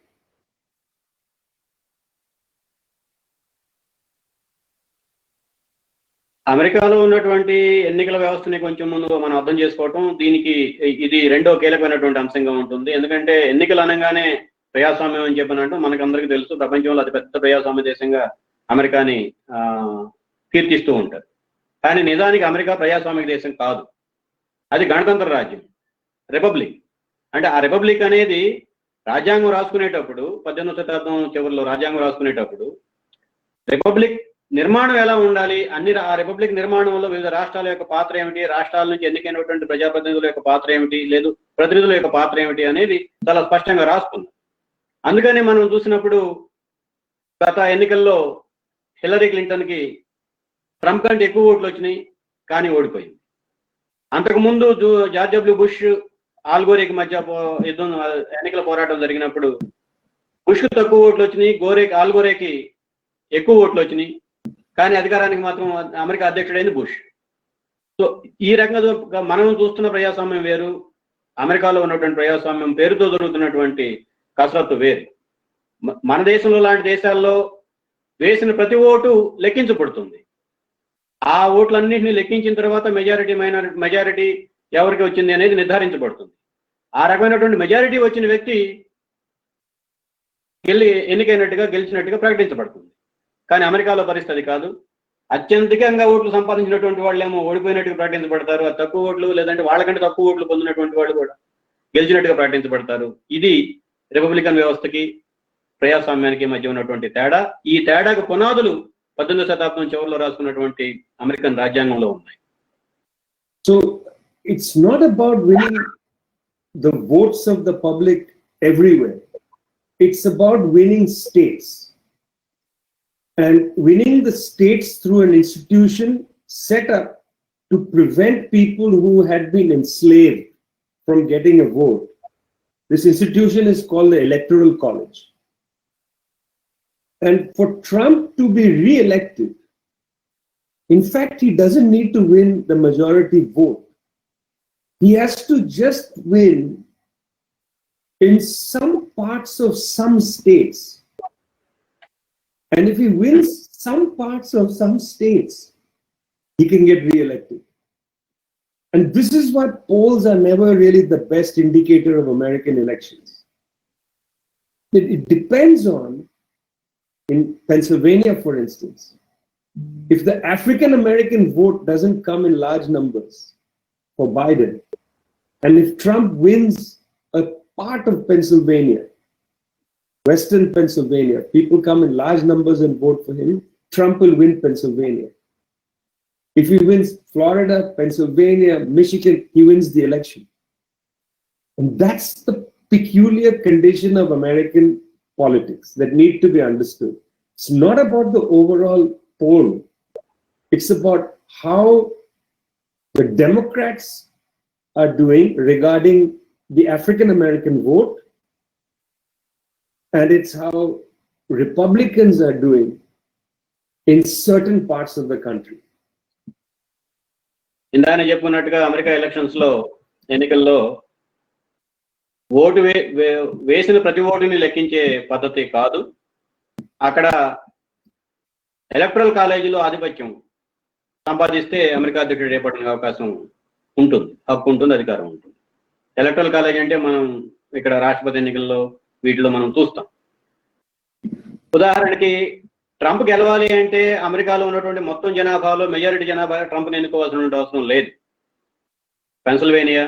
అమెరికాలో ఉన్నటువంటి ఎన్నికల వ్యవస్థని కొంచెం ముందు మనం అర్థం చేసుకోవటం, దీనికి ఇది రెండో కీలకమైనటువంటి అంశంగా ఉంటుంది. ఎందుకంటే ఎన్నికలు అనగానే ప్రజాస్వామ్యం అని చెప్పినట్టు మనకందరికీ తెలుసు, ప్రపంచంలో అతిపెద్ద ప్రజాస్వామ్య దేశంగా అమెరికాని కీర్తిస్తూ ఉంటారు. కానీ నిజానికి అమెరికా ప్రజాస్వామిక దేశం కాదు, అది గణతంత్ర రాజ్యం, రిపబ్లిక్. అంటే ఆ రిపబ్లిక్ అనేది రాజ్యాంగం రాసుకునేటప్పుడు 18వ శతాబ్దం చివరిలో రాజ్యాంగం రాసుకునేటప్పుడు రిపబ్లిక్ నిర్మాణం ఎలా ఉండాలి, ఆ రిపబ్లిక్ నిర్మాణంలో వివిధ రాష్ట్రాల యొక్క పాత్ర ఏమిటి, రాష్ట్రాల నుంచి ఎన్నికైనటువంటి ప్రజాప్రతినిధుల యొక్క పాత్ర ఏమిటి, లేదు ప్రతినిధుల యొక్క పాత్ర ఏమిటి అనేది చాలా స్పష్టంగా రాసుకుంది. అందుకని మనం చూసినప్పుడు గత ఎన్నికల్లో హిల్లరీ క్లింటన్కి ట్రంప్ కంటే ఎక్కువ ఓట్లు వచ్చినాయి, కానీ ఓడిపోయింది. అంతకుముందు జార్జ్ డబ్ల్యూ బుష్ ఆల్గోరేకి మధ్య యుద్ధం, ఎన్నికల పోరాటం జరిగినప్పుడు బుష్కు తక్కువ ఓట్లు వచ్చినాయి, ఆల్గోరేకి ఎక్కువ ఓట్లు వచ్చినాయి. కానీ అధికారానికి మాత్రం అమెరికా అధ్యక్షుడైంది బుష్. సో ఈ రకంగా మనం చూస్తున్న ప్రజాస్వామ్యం వేరు, అమెరికాలో ఉన్నటువంటి ప్రజాస్వామ్యం పేరుతో జరుగుతున్నటువంటి కసరత్తు వేరు. మన దేశంలో లాంటి దేశాల్లో వేసిన ప్రతి ఓటు లెక్కించబడుతుంది. ఆ ఓట్లన్నింటినీ లెక్కించిన తర్వాత మెజారిటీ ఎవరికి వచ్చింది అనేది నిర్ధారించబడుతుంది. ఆ రకమైనటువంటి మెజారిటీ వచ్చిన వ్యక్తి గెలిచినట్టుగా ప్రకటించబడుతుంది. కానీ అమెరికాలో పరిస్థితి కాదు. అత్యధికంగా ఓట్లు సంపాదించినటువంటి వాళ్ళేమో ఓడిపోయినట్టుగా ప్రకటించబడతారు. అది తక్కువ ఓట్లు, లేదంటే వాళ్ళకంటే తక్కువ ఓట్లు పొందినటువంటి వాళ్ళు కూడా గెలిచినట్టుగా ప్రకటించబడతారు. ఇది రిపబ్లికన్ వ్యవస్థకి ప్రజాస్వామ్యానికి మధ్య ఉన్నటువంటి తేడా. ఈ తేడాకు పునాదులు 18వ శతాబ్దం చివరిలో రాసుకున్నటువంటి అమెరికన్ రాజ్యాంగంలో ఉన్నాయి. So it's not about winning the votes of the public everywhere. It's about winning states. And winning the states through an institution set up to prevent people who had been enslaved from getting a vote. This institution is called the Electoral College. And for Trump to be re-elected, in fact, he doesn't need to win the majority vote. He has to just win in some parts of some states. And if he wins some parts of some states, he can get re-elected. And this is what polls are never really the best indicator of American elections. It depends on, in Pennsylvania, for instance, if the African American vote doesn't come in large numbers for Biden, and if Trump wins a part of Pennsylvania, Western Pennsylvania, people come in large numbers and vote for him, Trump will win Pennsylvania. If he wins Florida, Pennsylvania, Michigan, he wins the election. And that's the peculiar condition of American politics that need to be understood. It's not about the overall poll. It's about how the Democrats are doing regarding the African American vote, and it's how Republicans are doing in certain parts of the country. ఇందాక చెప్పుకున్నట్టుగా America ఎన్నికల్లో vote వేసిన ప్రతి ఓటుని లెక్కించే పద్ధతి కాదు. అక్కడ ఎలక్టరల్ కాలేజీలో ఆధిపత్యం సంపాదిస్తే అమెరికా అధ్యక్షుడు ఏర్పడడానికి అవకాశం ఉంటుంది, హక్కు ఉంటుంది, అధికారం ఉంటుంది. ఎలక్టరల్ కాలేజ్ అంటే మనం ఇక్కడ రాష్ట్రపతి ఎన్నికల్లో వీటిలో మనం చూస్తాం. ఉదాహరణకి ట్రంప్ గెలవాలి అంటే అమెరికాలో ఉన్నటువంటి మొత్తం జనాభాలో మెజారిటీ జనాభా ట్రంప్ని ఎన్నుకోవాల్సిన అవసరం లేదు. పెన్సిల్వేనియా,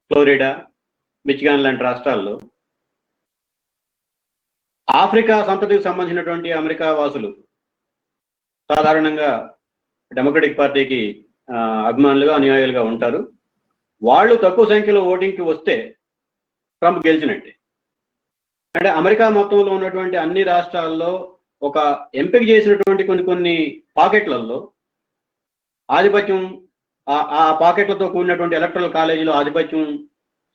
ఫ్లోరిడా, మిచిగాన్ లాంటి రాష్ట్రాల్లో ఆఫ్రికా సంతతికి సంబంధించినటువంటి అమెరికా వాసులు సాధారణంగా డెమోక్రటిక్ పార్టీకి అభిమానులుగా, అనుయాయులుగా ఉంటారు. వాళ్ళు తక్కువ సంఖ్యలో ఓటింగ్కి వస్తే ట్రంప్ గెలిచినట్టే. అంటే అమెరికా మొత్తంలో ఉన్నటువంటి అన్ని రాష్ట్రాల్లో ఒక ఎంపిక చేసినటువంటి కొన్ని పాకెట్లలో ఆధిపత్యం, ఆ పాకెట్లతో కూడినటువంటి ఎలక్టరల్ కాలేజీలో ఆధిపత్యం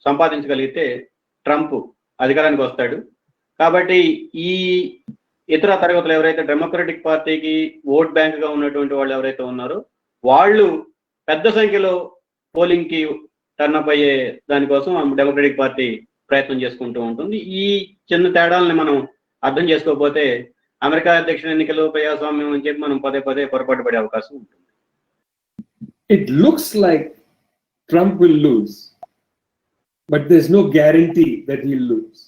సంపాదించగలిగితే ట్రంప్ అధికారానికి వస్తాడు. కాబట్టి ఈ ఇతర తరగతులు ఎవరైతే డెమోక్రటిక్ పార్టీకి ఓట్ బ్యాంక్గా ఉన్నటువంటి వాళ్ళు ఎవరైతే ఉన్నారో వాళ్ళు పెద్ద సంఖ్యలో పోలింగ్కి టర్నప్ అయ్యే దానికోసం డెమోక్రటిక్ పార్టీ ప్రయత్నం చేసుకుంటూ ఉంటుంది. ఈ చిన్న తేడాలని మనం అర్థం చేసుకోకపోతే అమెరికా అధ్యక్షుల ఎన్నికలు ప్రజాస్వామ్యం అని చెప్పి మనం పదే పొరపాటు పడే అవకాశం ఉంటుంది. It looks like Trump will lose, but there's no guarantee that he'll lose.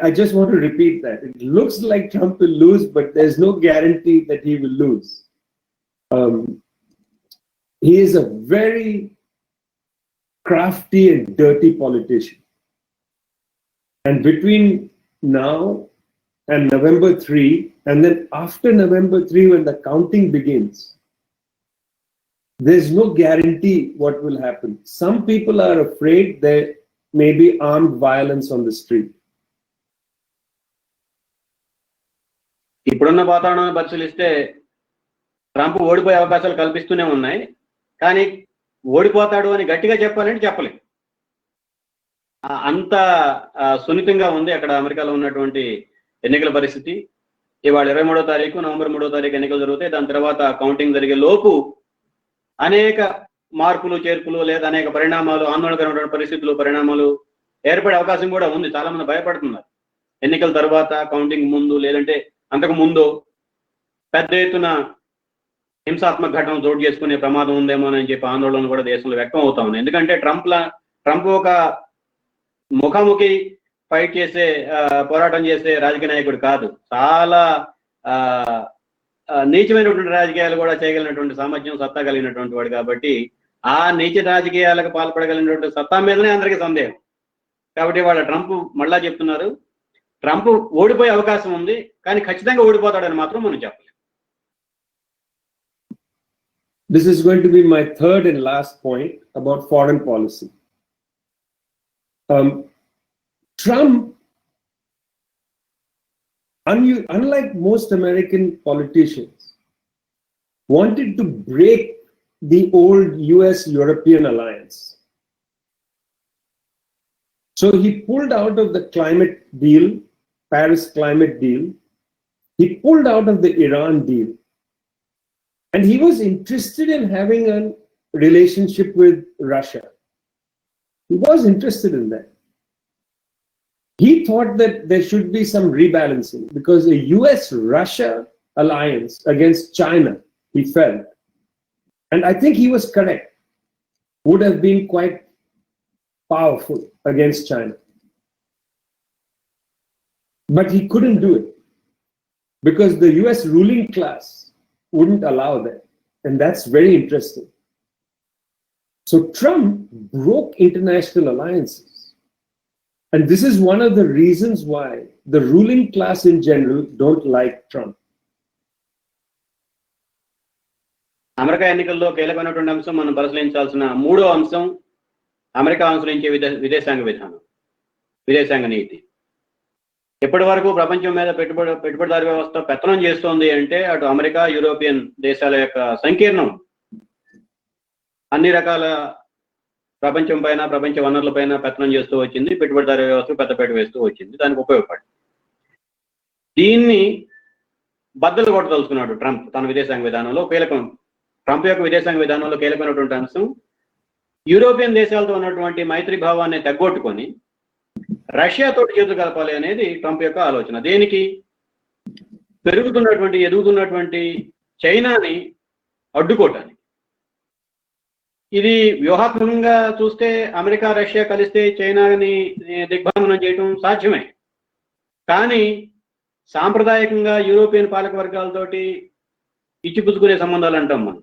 I just want to repeat that. It looks like Trump will lose, but there's no guarantee that he will lose. He is a very crafty and dirty politician. And between now and November 3, and then after November 3, when the counting begins, there's no guarantee what will happen. Some people are afraid there may be armed violence on the street. ఇప్పుడున్న వాతావరణాన్ని పరిశీలిస్తే Trump ఓడిపోయే అవకాశాలు కల్పిస్తూనే ఉన్నాయి. కానీ ఓడిపోతాడు అని గట్టిగా చెప్పాలంటే చెప్పలేం. అంత సున్నితంగా ఉంది అక్కడ అమెరికాలో ఉన్నటువంటి ఎన్నికల పరిస్థితి. ఇవాళ 23వ తారీఖు నవంబర్ 3వ తారీఖు ఎన్నికలు జరుగుతాయి. దాని తర్వాత కౌంటింగ్ జరిగే లోపు అనేక మార్పులు చేర్పులు లేదా అనేక పరిణామాలు, ఆందోళనకరమైన పరిస్థితులు, పరిణామాలు ఏర్పడే అవకాశం కూడా ఉంది. చాలా మంది భయపడుతున్నారు. ఎన్నికల తర్వాత, కౌంటింగ్ ముందు, లేదంటే అంతకు ముందు పెద్ద ఎత్తున హింసాత్మక ఘటనలు చోటు చేసుకునే ప్రమాదం ఉందేమోనని చెప్పి ఆందోళన కూడా దేశంలో వ్యక్తం అవుతా ఉంది. ఎందుకంటే ట్రంప్ ఒక ముఖాముఖి ఫైట్ చేసే, పోరాటం చేసే రాజకీయ నాయకుడు కాదు. చాలా నీచమైనటువంటి రాజకీయాలు కూడా చేయగలిగినటువంటి సామర్థ్యం, సత్తా కలిగినటువంటి వాడు. కాబట్టి ఆ నీచ రాజకీయాలకు పాల్పడగలిగినటువంటి సత్తా మీదనే అందరికీ సందేహం. కాబట్టి వాళ్ళ ట్రంప్ మళ్ళా చెప్తున్నారు, ట్రంప్ ఓడిపోయే అవకాశం ఉంది, కానీ ఖచ్చితంగా ఓడిపోతాడని మాత్రం మనం చెప్పలేం. This is going to be my third and last point about foreign policy. Trump, unlike most American politicians, wanted to break the old US-European alliance. So he pulled out of the climate deal, Paris climate deal. He pulled out of the Iran deal. And he was interested in having a relationship with Russia. He was interested in that. He thought that there should be some rebalancing because a US-Russia alliance against China, he felt, and I think he was correct, would have been quite powerful against China. But he couldn't do it because the US ruling class wouldn't allow that. And that's very interesting. So Trump broke international alliances. And this is one of the reasons why the ruling class in general don't like Trump. America ఎన్నికల్లో కీలకమైనటువంటి అంశం మనం పరిశీలించాల్సిన మూడో అంశం America అనుసరించే విదేశాంగ విధానం, విదేశాంగ నీతి. ఎప్పటి వరకు ప్రపంచం మీద పెట్టుబడిదారీ వ్యవస్థ పెత్తనం చేస్తోంది అంటే అటు అమెరికా, యూరోపియన్ దేశాల యొక్క సంకీర్ణం అన్ని రకాల ప్రపంచం పైన, ప్రపంచ వనరుల పైన పెత్తనం చేస్తూ వచ్చింది. పెట్టుబడిదారీ వ్యవస్థ పెద్దపేట వేస్తూ వచ్చింది. దానికి ఉపయోగపడి దీన్ని బద్దలు కొట్టదలుచుకున్నాడు ట్రంప్ తన విదేశాంగ విధానంలో. ట్రంప్ యొక్క విదేశాంగ విధానంలో కీలకమైనటువంటి అంశం యూరోపియన్ దేశాలతో ఉన్నటువంటి మైత్రి భావాన్ని తగ్గొట్టుకొని రష్యాతో చేతులు కలపాలి అనేది ట్రంప్ యొక్క ఆలోచన. దేనికి? ఎదుగుతున్నటువంటి చైనాని అడ్డుకోవటానికి. ఇది వ్యూహాత్మకంగా చూస్తే అమెరికా, రష్యా కలిస్తే చైనాని దిగ్బంధనం చేయటం సాధ్యమే. కానీ సాంప్రదాయకంగా యూరోపియన్ పాలక వర్గాలతోటి ఇచ్చిపుచ్చుకునే సంబంధాలు అంటాం మనం.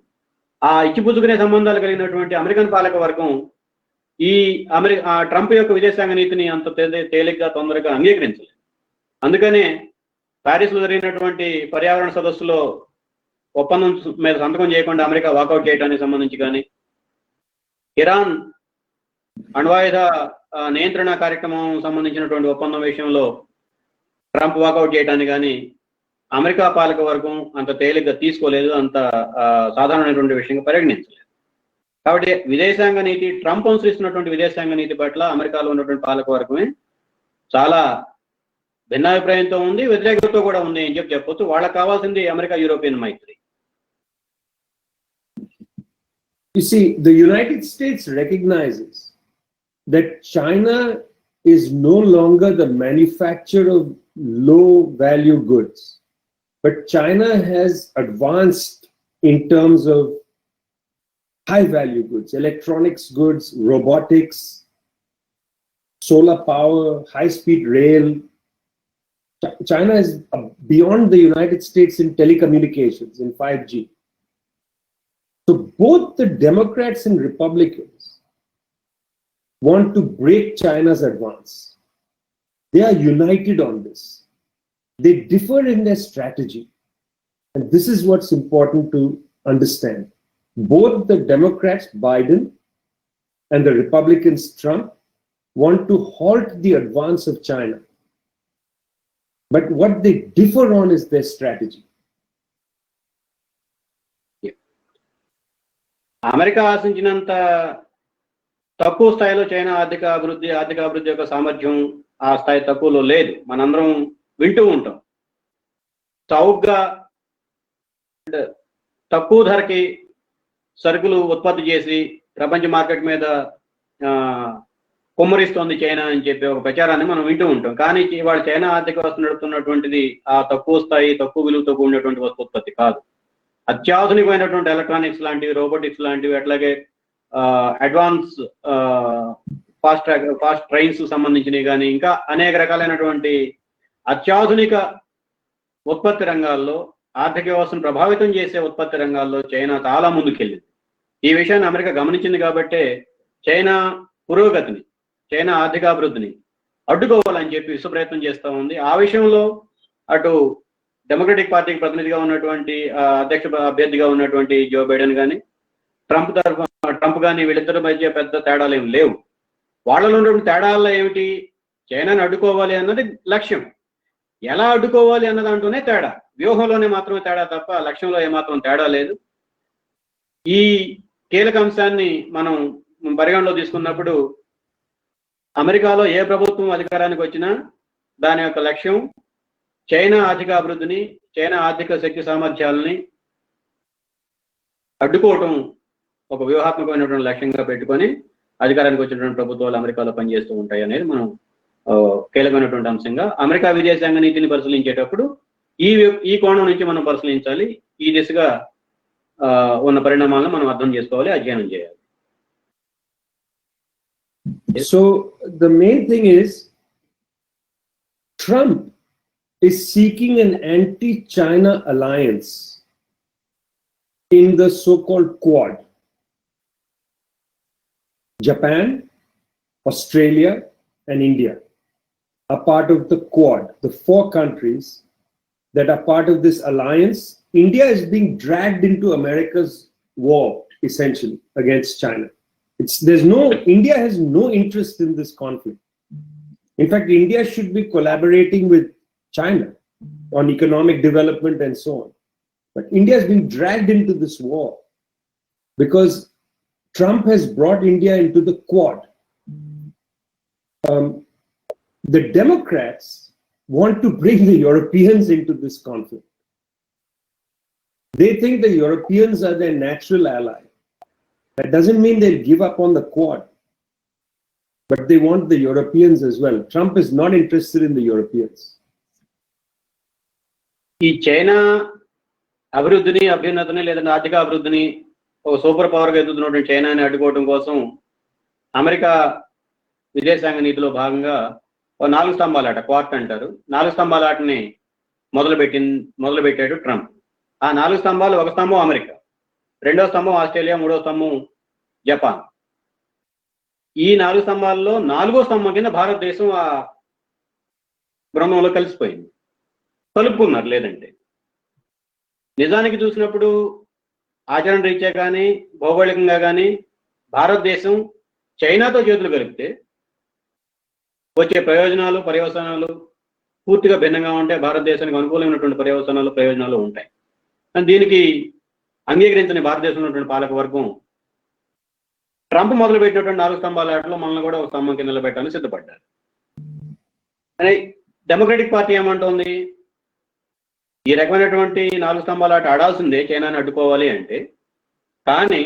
ఆ ఇచ్చిపుచ్చుకునే సంబంధాలు కలిగినటువంటి అమెరికన్ పాలక వర్గం ఈ ట్రంప్ యొక్క విదేశాంగ నీతిని అంత తేలిగ్గా, తొందరగా అంగీకరించలేదు. అందుకనే ప్యారిస్లో జరిగినటువంటి పర్యావరణ సదస్సులో ఒప్పందం మీద సంతకం చేయకుండా అమెరికా వాకౌట్ చేయడానికి సంబంధించి కానీ, ఇరాన్ అణ్వాయుధ నియంత్రణ కార్యక్రమం సంబంధించినటువంటి ఒప్పందం విషయంలో ట్రంప్ వాకౌట్ చేయడానికి కానీ అమెరికా పాలక వర్గం అంత తేలిగ్గా తీసుకోలేదు, అంత సాధారణమైనటువంటి విషయంగా పరిగణించలేదు. కాబట్టి విదేశాంగ నీతి, ట్రంప్ అనుసరిస్తున్నటువంటి విదేశాంగ నీతి పట్ల అమెరికాలో ఉన్నటువంటి పాలక వర్గమే చాలా భిన్నాభిప్రాయంతో ఉంది, వ్యతిరేకతతో కూడా ఉంది అని చెప్పొచ్చు. వాళ్ళకి కావాల్సింది అమెరికా యూరోపియన్ మైత్రి. You see, the United States recognizes that China is no longer the manufacturer of low value goods, but China has advanced in terms of high value goods, electronics goods, robotics, solar power, high speed rail. China is beyond the United States in telecommunications, in 5G. So both the Democrats and Republicans want to break China's advance. They are united on this. They differ in their strategy. And this is what's important to understand. Both the Democrats, Biden, and the Republicans, Trump, want to halt the advance of China. But what they differ on is their strategy. America ఆశించినంత తక్కువ స్థాయిలో China ఆర్థిక అభివృద్ధి యొక్క సామర్థ్యం ఆ స్థాయి తక్కువలో లేదు. మనందరం వింటూ ఉంటాం. చౌకగా తక్కువ ధరకి సరుకులు ఉత్పత్తి చేసి ప్రపంచ మార్కెట్ మీద కుమ్మరిస్తోంది చైనా అని చెప్పి ఒక ప్రచారాన్ని మనం వింటూ ఉంటాం. కానీ ఇవాళ చైనా ఆర్థిక వ్యవస్థ నడుపుతున్నటువంటిది ఆ తక్కువ స్థాయి, తక్కువ విలువతో కూడినటువంటి వస్తు ఉత్పత్తి కాదు. అత్యాధునికమైనటువంటి ఎలక్ట్రానిక్స్ లాంటివి, రోబోటిక్స్ లాంటివి, అట్లాగే అడ్వాన్స్ ఫాస్ట్ ట్రైన్స్ సంబంధించినవి కానీ ఇంకా అనేక రకాలైనటువంటి అత్యాధునిక ఉత్పత్తి రంగాల్లో, ఆర్థిక వ్యవస్థను ప్రభావితం చేసే ఉత్పత్తి రంగాల్లో చైనా చాలా ముందుకెళ్ళింది. ఈ విషయాన్ని అమెరికా గమనించింది కాబట్టే చైనా పురోగతిని, చైనా ఆర్థికాభివృద్ధిని అడ్డుకోవాలని చెప్పి విశ్వప్రయత్నం చేస్తూ ఉంది. ఆ విషయంలో అటు డెమోక్రటిక్ పార్టీకి ప్రతినిధిగా ఉన్నటువంటి అధ్యక్ష అభ్యర్థిగా ఉన్నటువంటి జో బైడెన్ కానీ, ట్రంప్ కానీ, వీళ్ళిద్దరి మధ్య పెద్ద తేడాలు ఏమి లేవు. వాళ్ళలో ఉన్నటువంటి తేడాల్లో ఏమిటి? చైనాని అడ్డుకోవాలి అన్నది లక్ష్యం. ఎలా అడ్డుకోవాలి అన్న దాంట్లోనే తేడా, వ్యూహంలోనే మాత్రమే తేడా తప్ప లక్ష్యంలో ఏమాత్రం తేడా లేదు. ఈ కీలక అంశాన్ని మనం పరిగణలో తీసుకున్నప్పుడు అమెరికాలో ఏ ప్రభుత్వం అధికారానికి వచ్చినా దాని యొక్క లక్ష్యం చైనా ఆర్థిక అభివృద్ధిని, చైనా ఆర్థిక శక్తి సామర్థ్యాలని అడ్డుకోవటం ఒక వ్యూహాత్మకమైనటువంటి లక్ష్యంగా పెట్టుకొని అధికారానికి వచ్చినటువంటి ప్రభుత్వాలు అమెరికాలో పనిచేస్తూ ఉంటాయి అనేది మనం కీలకమైనటువంటి అంశంగా అమెరికా విదేశాంగ నీతిని పరిశీలించేటప్పుడు ఈ కోణం నుంచి మనం పరిశీలించాలి. ఈ దిశగా ఉన్న పరిణామాలను మనం అర్థం చేసుకోవాలి, అధ్యయనం చేయాలి. So the main thing is Trump is seeking an anti-China alliance in the so-called Quad. Japan, Australia, and India are part of the Quad, the 4 countries that are part of this alliance. India is being dragged into America's war, essentially, against China. India has no interest in this conflict. In fact, India should be collaborating with China on economic development and so on. But India is being dragged into this war because Trump has brought India into the Quad. The Democrats want to bring the Europeans into this conflict. They think the Europeans are their natural ally. That doesn't mean they'll give up on the Quad, but they want the Europeans as well. Trump is not interested in the Europeans. ఈ China అభివృద్ధిని, అభ్యున్నతిని లేదంటే ఆర్థిక అభివృద్ధిని ఒక super పవర్గా ఎదుగుతున్నటువంటి చైనాని అడ్డుకోవడం కోసం America విదేశాంగ నీతిలో భాగంగా 4 స్తంభాల ఆట, క్వార్ట్ అంటారు, 4 స్తంభాల ఆటని మొదలుపెట్టాడు ట్రంప్. ఆ 4 స్తంభాలు, ఒక స్తంభం అమెరికా, 2వ స్తంభం ఆస్ట్రేలియా, 3వ స్తంభం జపాన్. ఈ 4 స్తంభాల్లో 4వ స్తంభం కింద భారతదేశం ఆ బృందంలో కలిసిపోయింది. కలుపుకున్నారు. లేదంటే నిజానికి చూసినప్పుడు ఆచరణ రీత్యా కానీ, భౌగోళికంగా కానీ భారతదేశం చైనాతో చేతులు కలిపితే వచ్చే ప్రయోజనాలు, పర్యవసానాలు పూర్తిగా భిన్నంగా ఉంటాయి. భారతదేశానికి అనుకూలమైనటువంటి పర్యవసానాలు, ప్రయోజనాలు ఉంటాయి. దీనికి అంగీకరించని భారతదేశంలో ఉన్నటువంటి పాలక వర్గం ట్రంప్ మొదలుపెట్టినటువంటి 4 స్తంభాల ఆటలో మనల్ని కూడా ఒక స్తంభం కింద నిలబెట్టాలని సిద్ధపడ్డారు. అని డెమోక్రటిక్ పార్టీ ఏమంటోంది? ఈ రకమైనటువంటి 4 స్తంభాల ఆట ఆడాల్సిందే చైనాని అడ్డుకోవాలి అంటే. కానీ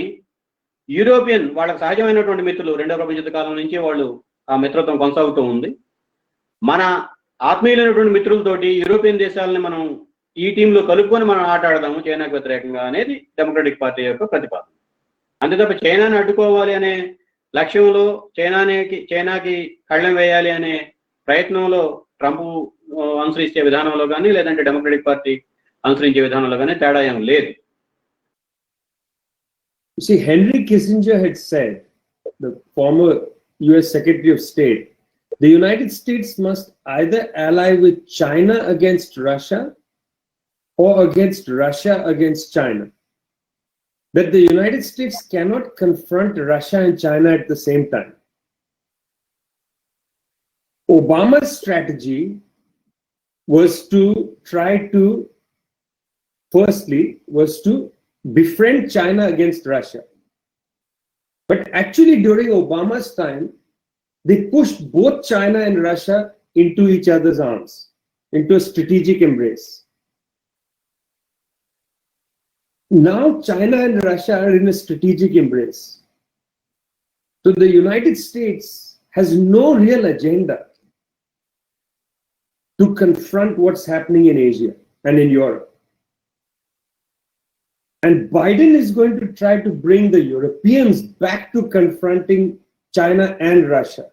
యూరోపియన్, వాళ్ళకి సహజమైనటువంటి మిత్రులు, 2వ ప్రపంచ యుద్ధ కాలం నుంచి వాళ్ళు ఆ మిత్రత్వం కొనసాగుతూ ఉంది. మన ఆత్మీయులైనటువంటి మిత్రులతోటి యూరోపియన్ దేశాలని మనం ఈ టీంలో కలుపుకొని మనం ఆట ఆడదాము చైనాకు వ్యతిరేకంగా అనేది డెమోక్రటిక్ పార్టీ యొక్క ప్రతిపాదన. అంతే తప్ప చైనాని అడ్డుకోవాలి అనే లక్ష్యంలో, చైనాకి కళ్ళెం వేయాలి అనే ప్రయత్నంలో ట్రంప్ అనుసరించే విధానంలో కానీ లేదంటే డెమోక్రటిక్ పార్టీ అనుసరించే విధానంలో కానీ తేడా ఏం లేదు. See, Henry Kissinger had said, the former US Secretary of State, the United States must either ally with China against Russia or against Russia against China. That the United States cannot confront Russia and China at the same time. Obama's strategy was to try to, firstly, was to befriend China against Russia. But actually, during Obama's time, they pushed both China and Russia into each other's arms, into a strategic embrace. Now, China and Russia are in a strategic embrace. So the United States has no real agenda to confront what's happening in Asia and in Europe. And Biden is going to try to bring the Europeans back to confronting China and Russia.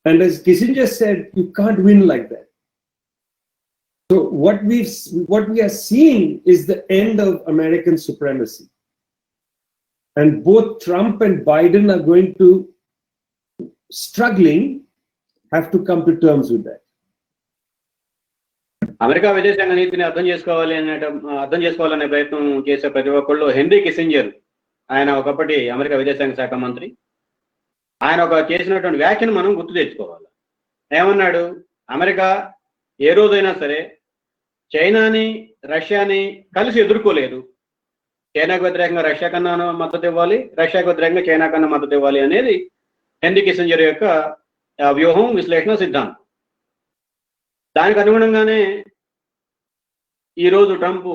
And as Kissinger said, you can't win like that. So what we are seeing is the end of American supremacy. And both Trump and Biden are going to, struggling, have to come to terms with that. America విదేశాంగ నీతిని అర్థం చేసుకోవాలనే ప్రయత్నం చేసే ప్రతి ఒక్కళ్ళు henry Kissinger, ఆయన ఒకప్పటి అమెరికా విదేశాంగ శాఖ మంత్రి, ఆయన చేసినటువంటి వ్యాఖ్యను మనం గుర్తు తెచ్చుకోవాలి. ఏమన్నాడు? అమెరికా ఏ రోజైనా సరే చైనాని రష్యాని కలిసి ఎదుర్కోలేదు. చైనాకు వ్యతిరేకంగా రష్యా కన్నా మద్దతు ఇవ్వాలి, రష్యాకు వ్యతిరేకంగా చైనా కన్నా మద్దతు ఇవ్వాలి అనేది హెన్రీ కిస్సింజర్ యొక్క వ్యూహం, విశ్లేషణ, సిద్ధాంతం. దానికి అనుగుణంగానే ఈరోజు ట్రంప్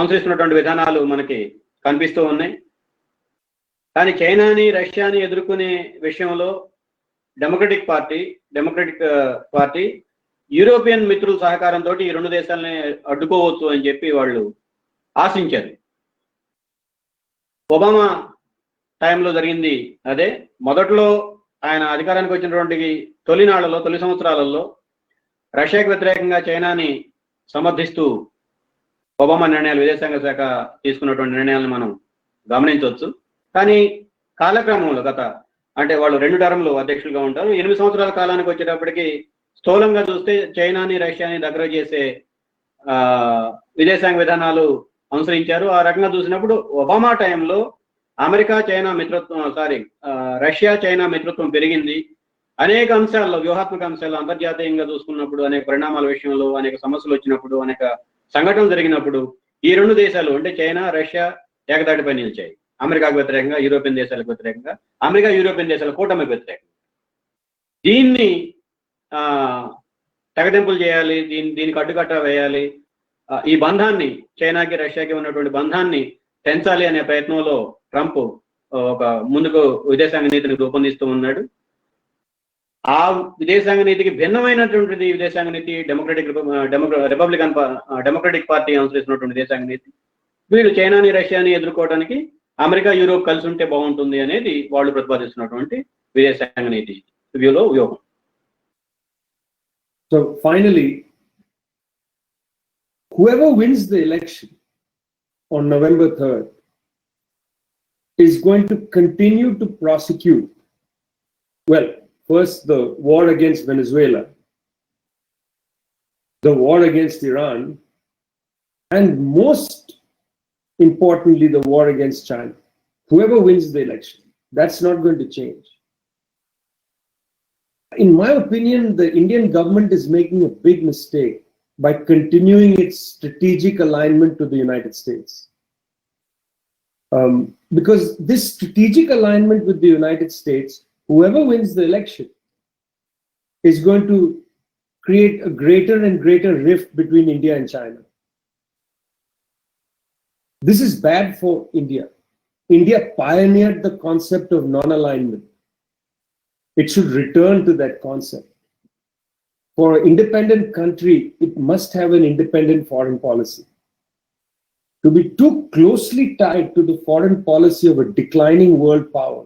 అనుసరిస్తున్నటువంటి విధానాలు మనకి కనిపిస్తూ ఉన్నాయి. కానీ చైనాని రష్యాని ఎదుర్కొనే విషయంలో డెమోక్రటిక్ పార్టీ యూరోపియన్ మిత్రుల సహకారంతో ఈ రెండు దేశాలని అడ్డుకోవచ్చు అని చెప్పి వాళ్ళు ఆశించారు. ఒబామా టైంలో జరిగింది అదే. మొదట్లో ఆయన అధికారానికి వచ్చినటువంటి తొలి సంవత్సరాలలో రష్యాకు వ్యతిరేకంగా చైనాని సమర్థిస్తూ ఒబామా నిర్ణయాలు, విదేశాంగ శాఖ తీసుకున్నటువంటి నిర్ణయాలను మనం గమనించవచ్చు. కానీ కాలక్రమంలో అంటే వాళ్ళు 2 టర్మ్లు అధ్యక్షులుగా ఉంటారు. 8 సంవత్సరాల కాలానికి వచ్చేటప్పటికి స్థూలంగా చూస్తే చైనాని రష్యాని దగ్గర చేసే విదేశాంగ విధానాలు అనుసరించారు. ఆ రకంగా చూసినప్పుడు ఒబామా టైంలో రష్యా చైనా మిత్రత్వం పెరిగింది. అనేక అంశాల్లో, వ్యూహాత్మక అంశాల్లో, అంతర్జాతీయంగా చూసుకున్నప్పుడు, అనేక పరిణామాల విషయంలో, అనేక సమస్యలు వచ్చినప్పుడు, అనేక సంఘటనలు జరిగినప్పుడు ఈ రెండు దేశాలు అంటే చైనా, రష్యా ఏకతాటిపై నిలిచాయి. అమెరికాకు వ్యతిరేకంగా, యూరోపియన్ దేశాలకు వ్యతిరేకంగా, అమెరికా యూరోపియన్ దేశాల కూటమికి వ్యతిరేకంగా. దీన్ని తెగదెంపులు చేయాలి, దీనికి అడ్డుకట్ట వేయాలి, ఈ బంధాన్ని, చైనాకి రష్యాకి ఉన్నటువంటి బంధాన్ని పెంచాలి అనే ప్రయత్నంలో ట్రంప్ ముందుకు విదేశాంగ నీతిని రూపొందిస్తూ ఉన్నాడు. ఆ విదేశాంగ నీతికి భిన్నమైనటువంటిది విదేశాంగ నీతి డెమోక్రటిక్ పార్టీ అనుసరిస్తున్నటువంటి విదేశాంగ నీతి. వీళ్ళు చైనాని రష్యాని ఎదుర్కోవడానికి అమెరికా, యూరోప్ కలిసి ఉంటే బాగుంటుంది అనేది వాళ్ళు ప్రతిపాదిస్తున్నటువంటి విదేశాంగ నీతి వ్యూహం. So finally, whoever wins the election on November 3rd is going to continue to prosecute, well, first the war against Venezuela, the war against Iran, and most importantly, the war against China. Whoever wins the election, that's not going to change. In my opinion, the Indian government is making a big mistake by continuing its strategic alignment to the United States. Because this strategic alignment with the United States, whoever wins the election is going to create a greater and greater rift between India and China. This is bad for India. India pioneered the concept of non-alignment. It should return to that concept. For an independent country, it must have an independent foreign policy. To be too closely tied to the foreign policy of a declining world power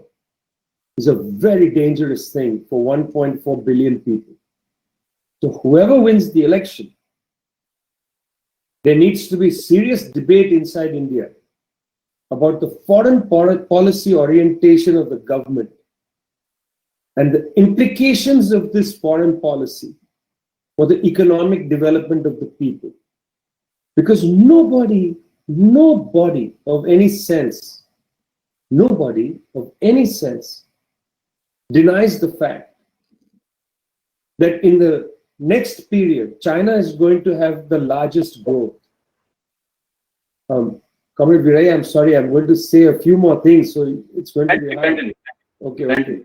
is a very dangerous thing for 1.4 billion people. So whoever wins the election, there needs to be serious debate inside India about the foreign policy orientation of the government and the implications of this foreign policy for the economic development of the people. Because nobody of any sense denies the fact that in the next period, China is going to have the largest growth. Comrade Viray, I'm sorry, I'm going to say a few more things, so it's going to be hard. Continue. Okay.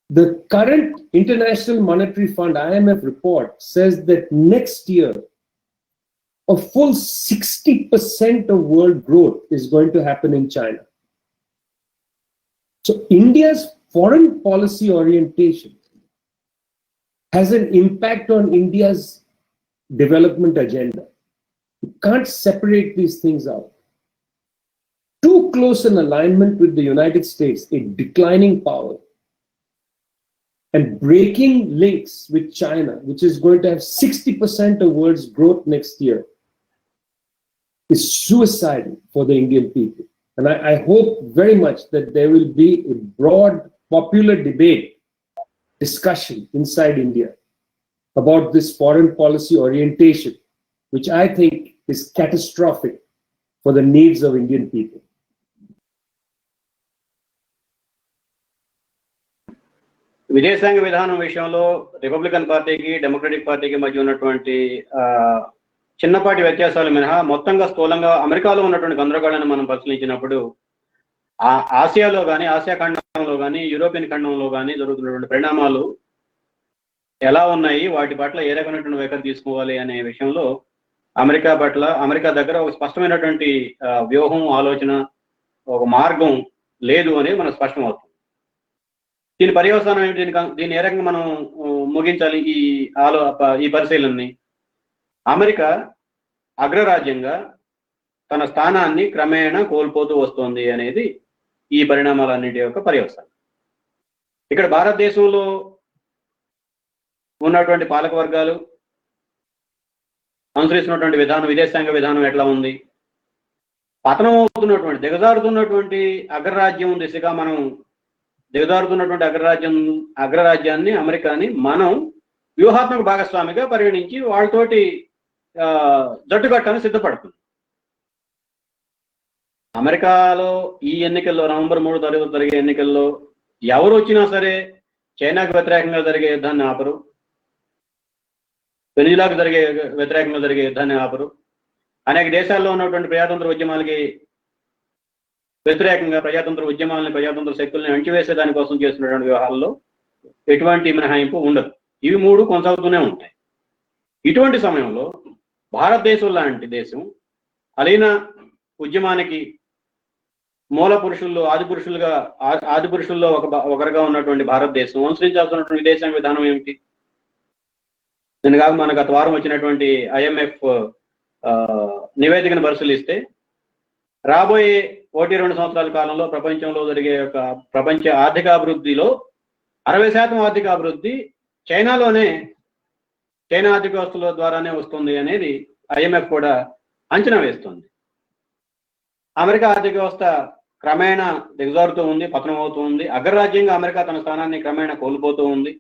The current International Monetary Fund IMF report says that next year, a full 60% of world growth is going to happen in China. So India's foreign policy orientation has an impact on India's development agenda. You can't separate these things out. Too close an alignment with the United States, a declining power, and breaking links with China, which is going to have 60% of world's growth next year, is suicidal for the Indian people. And I hope very much that there will be a broad popular debate, discussion inside India about this foreign policy orientation, which I think is catastrophic for the needs of Indian people. విదేశాంగ విధానం విషయంలో Republican పార్టీకి democratic పార్టీకి మధ్య ఉన్నటువంటి చిన్నపాటి వ్యత్యాసాలు మినహా మొత్తంగా స్థూలంగా అమెరికాలో ఉన్నటువంటి గందరగోళాన్ని మనం పరిశీలించినప్పుడు ఆసియాలో కానీ ఆసియా ఖండంలో కానీ యూరోపియన్ ఖండంలో కానీ జరుగుతున్నటువంటి పరిణామాలు ఎలా ఉన్నాయి, వాటి పట్ల ఏ రకమైనటువంటి వైఖరి తీసుకోవాలి అనే విషయంలో అమెరికా దగ్గర ఒక స్పష్టమైనటువంటి వ్యూహం, ఆలోచన, ఒక మార్గం లేదు అనేది మనకు స్పష్టం అవుతుంది. దీని పర్యవసానం ఏమిటి, దీన్ని ఏ రకంగా మనం ముగించాలి ఈ పరిశీలనని? అమెరికా అగ్రరాజ్యంగా తన స్థానాన్ని క్రమేణా కోల్పోతూ వస్తోంది అనేది ఈ పరిణామాలన్నిటి యొక్క పర్యవసానం. ఇక్కడ భారతదేశంలో ఉన్నటువంటి పాలక వర్గాలు అనుసరిస్తున్నటువంటి విధానం, విదేశాంగ విధానం ఎట్లా ఉంది? పతనం అవుతున్నటువంటి, దిగజారుతున్నటువంటి అగ్రరాజ్యం దిశగా మనం దిగజారుతున్నటువంటి అగ్రరాజ్యాన్ని అమెరికాని మనం వ్యూహాత్మక భాగస్వామిగా పరిగణించి వాళ్ళతోటి జట్టుకట్టని సిద్ధపడుతుంది. అమెరికాలో ఈ ఎన్నికల్లో నవంబర్ 3 తారీఖు జరిగే ఎన్నికల్లో ఎవరు వచ్చినా సరే చైనాకు వ్యతిరేకంగా జరిగే యుద్ధాన్ని ఆపరు, వెనిజులాకు వ్యతిరేకంగా జరిగే యుద్ధాన్ని ఆపరు, అనేక దేశాల్లో ఉన్నటువంటి ప్రజాతంత్ర ఉద్యమాలకి వ్యతిరేకంగా ప్రజాతంత్ర శక్తుల్ని అణిచివేసే దానికోసం చేస్తున్నటువంటి వ్యవహారాల్లో ఎటువంటి మినహాయింపు ఉండదు. ఇవి 3 కొనసాగుతూనే ఉంటాయి. ఇటువంటి సమయంలో భారతదేశం లాంటి దేశం అలీన ఉద్యమానికి మూల పురుషుల్లో ఆది పురుషుల్లో ఒకరుగా ఉన్నటువంటి భారతదేశం అనుసరించాల్సినటువంటి విదేశాంగ విధానం ఏమిటి? నేను కాక మన గత వారం వచ్చినటువంటి IMF నివేదికను పరిశీలిస్తే రాబోయే 1-2 సంవత్సరాల కాలంలో ప్రపంచంలో జరిగే ప్రపంచ ఆర్థికాభివృద్ధిలో 60% ఆర్థికాభివృద్ధి చైనా ఆర్థిక వ్యవస్థల ద్వారానే వస్తుంది అనేది IMF కూడా అంచనా వేస్తుంది. అమెరికా ఆర్థిక వ్యవస్థ క్రమేణా దిగజారుతూ ఉంది, పతనం అవుతూ ఉంది. అగ్రరాజ్యంగా అమెరికా తన స్థానాన్ని క్రమేణా కోల్పోతూ ఉంది.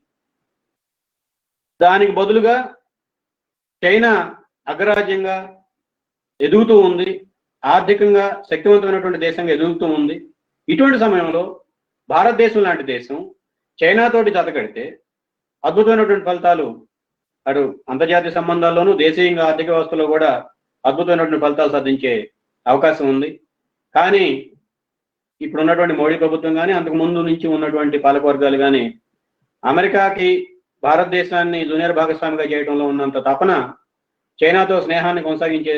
దానికి బదులుగా చైనా అగ్రరాజ్యంగా ఎదుగుతూ ఉంది, ఆర్థికంగా శక్తివంతమైనటువంటి దేశంగా ఎదుగుతూ ఉంది. ఇటువంటి సమయంలో భారతదేశం లాంటి దేశం చైనాతోటి జతకడితే అద్భుతమైనటువంటి ఫలితాలు అటు అంతర్జాతీయ సంబంధాల్లోనూ దేశీయంగా ఆర్థిక వ్యవస్థలో కూడా అద్భుతమైనటువంటి ఫలితాలు సాధించే అవకాశం ఉంది. కానీ ఇప్పుడు ఉన్నటువంటి మోడీ ప్రభుత్వం కానీ అంతకు ముందు నుంచి ఉన్నటువంటి పాలకవర్గాలు కానీ అమెరికాకి భారతదేశాన్ని జూనియర్ భాగస్వామిగా చేయడంలో ఉన్నంత తపన చైనాతో స్నేహాన్ని కొనసాగించే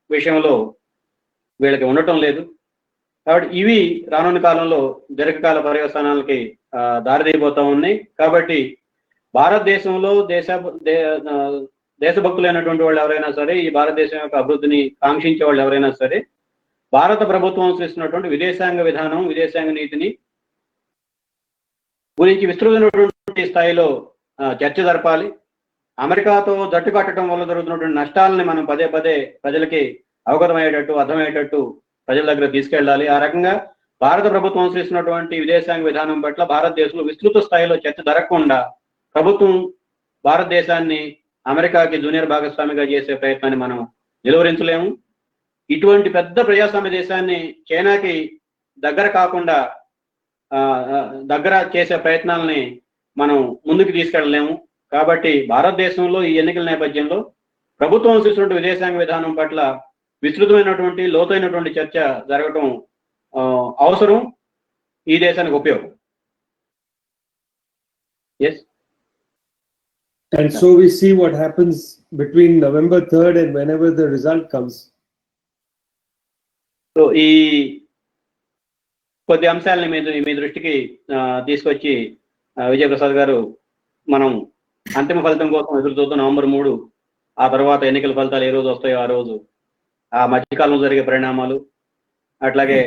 విషయంలో వీళ్ళకి ఉండటం లేదు. కాబట్టి ఇవి రానున్న కాలంలో దీర్ఘకాల పర్యవసానాలకి దారితీయబోతా ఉన్నాయి. కాబట్టి భారతదేశంలో దేశభక్తులైనటువంటి వాళ్ళు ఎవరైనా సరే, ఈ భారతదేశం యొక్క అభివృద్ధిని కాంక్షించే వాళ్ళు ఎవరైనా సరే, భారత ప్రభుత్వం అనుసరిస్తున్నటువంటి విదేశాంగ విధానం, విదేశాంగ నీతిని గురించి విస్తృతమైనటువంటి స్థాయిలో చర్చ జరపాలి. అమెరికాతో జట్టు కట్టడం వల్ల జరుగుతున్నటువంటి నష్టాలని మనం పదే పదే ప్రజలకి అవగతమయ్యేటట్టు, అర్థమయ్యేటట్టు ప్రజల దగ్గర తీసుకెళ్ళాలి. ఆ రకంగా భారత ప్రభుత్వం అనుసరిస్తున్నటువంటి విదేశాంగ విధానం పట్ల భారతదేశంలో విస్తృత స్థాయిలో చర్చ జరగకుండా ప్రభుత్వం భారతదేశాన్ని అమెరికాకి జూనియర్ భాగస్వామిగా చేసే ప్రయత్నాన్ని మనం నిలువరించలేము. ఇటువంటి పెద్ద ప్రజాస్వామ్య దేశాన్ని చైనాకి దగ్గర కాకుండా దగ్గర చేసే ప్రయత్నాలని మనం ముందుకు తీసుకెళ్ళలేము. కాబట్టి భారతదేశంలో ఈ ఎన్నికల నేపథ్యంలో ప్రభుత్వం అనుసరిస్తున్న విదేశాంగ విధానం పట్ల విస్తృతమైనటువంటి లోతైనటువంటి చర్చ జరగటం అవసరం, ఈ దేశానికి ఉపయోగం. Yes. And so we see what happens between November 3rd and whenever the result comes. So ఈ కొద్ది అంశాలని మీ దృష్టికి తీసుకొచ్చి విజయప్రసాద్ గారు, మనం అంతిమ ఫలితం కోసం ఎదురు చూద్దాం. నవంబర్ 3, ఆ తర్వాత ఎన్నికల ఫలితాలు ఏ రోజు వస్తాయో ఆ రోజు, ఆ మధ్యకాలంలో జరిగే పరిణామాలు, అట్లాగే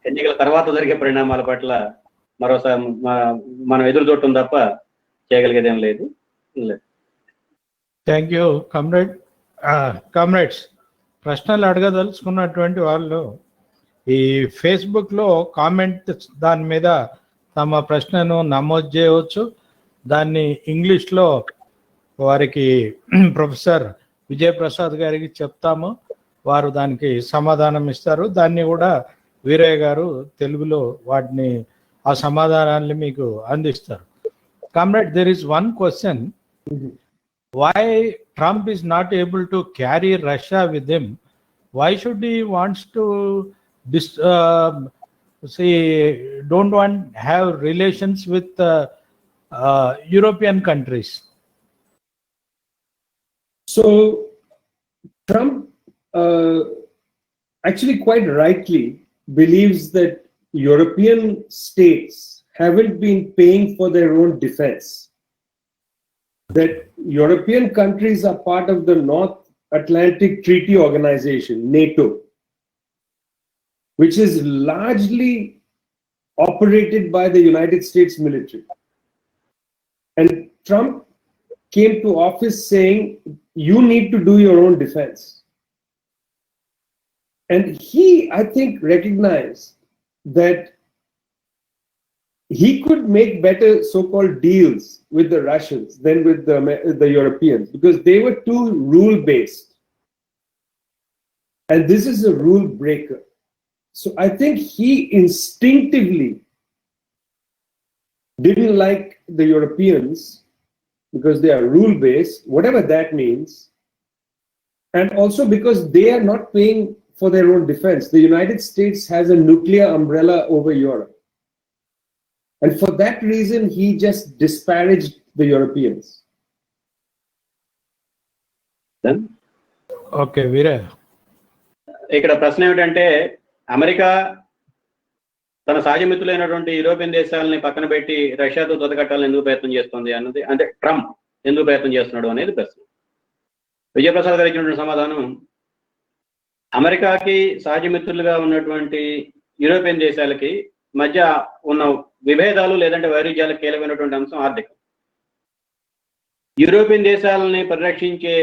ఎన్నికల తర్వాత జరిగే పరిణామాల పట్ల మరోసారి మనం ఎదురు చూడటం తప్ప చేయగలిగేదేం లేదు. Thank you comrades. ప్రశ్నలు అడగదలుచుకున్నటువంటి వాళ్ళు ఈ ఫేస్బుక్లో కామెంట్ దాని మీద తమ ప్రశ్నను నమోదు చేయవచ్చు. దాన్ని ఇంగ్లీష్లో వారికి ప్రొఫెసర్ విజయప్రసాద్ గారికి చెప్తాము, వారు దానికి సమాధానం ఇస్తారు. దాన్ని కూడా వీరయ్య గారు తెలుగులో వాటిని ఆ సమాధానాన్ని మీకు అందిస్తారు. Comrade, there is one question. Why Trump is not able to carry Russia with him? Why should he wants to don't want have relations with European countries? So Trump actually quite rightly believes that European states haven't been paying for their own defense. That European countries are part of the North Atlantic Treaty Organization, NATO, which is largely operated by the United States military. And Trump came to office saying, you need to do your own defense. And he, I think, recognized that he could make better so-called deals with the Russians than with the Europeans, because they were too rule-based. And this is a rule breaker. So I think he instinctively didn't like the Europeans because they are rule-based, whatever that means. And also because they are not paying for their own defense. The United States has a nuclear umbrella over Europe. And for that reason, he just disparaged the Europeans. Okay, Veera. ఇక్కడ ప్రశ్న ఏమిటంటే, America తన సహజ మిత్రులైనటువంటి European దేశాలని పక్కన పెట్టి రష్యాతో దొదకట్టాలని ఎందుకు ప్రయత్నం చేస్తుంది అన్నది, అంటే ట్రంప్ ఎందుకు ప్రయత్నం చేస్తున్నాడు అనేది ప్రశ్న. విజయప్రసాద్ గారు ఇచ్చినటువంటి సమాధానం, అమెరికాకి సహజ మిత్రులుగా ఉన్నటువంటి యూరోపియన్ దేశాలకి మధ్య ఉన్న విభేదాలు లేదంటే వైరుధ్యాలకు కీలకమైనటువంటి అంశం ఆర్థికం. యూరోపియన్ దేశాలని పరిరక్షించే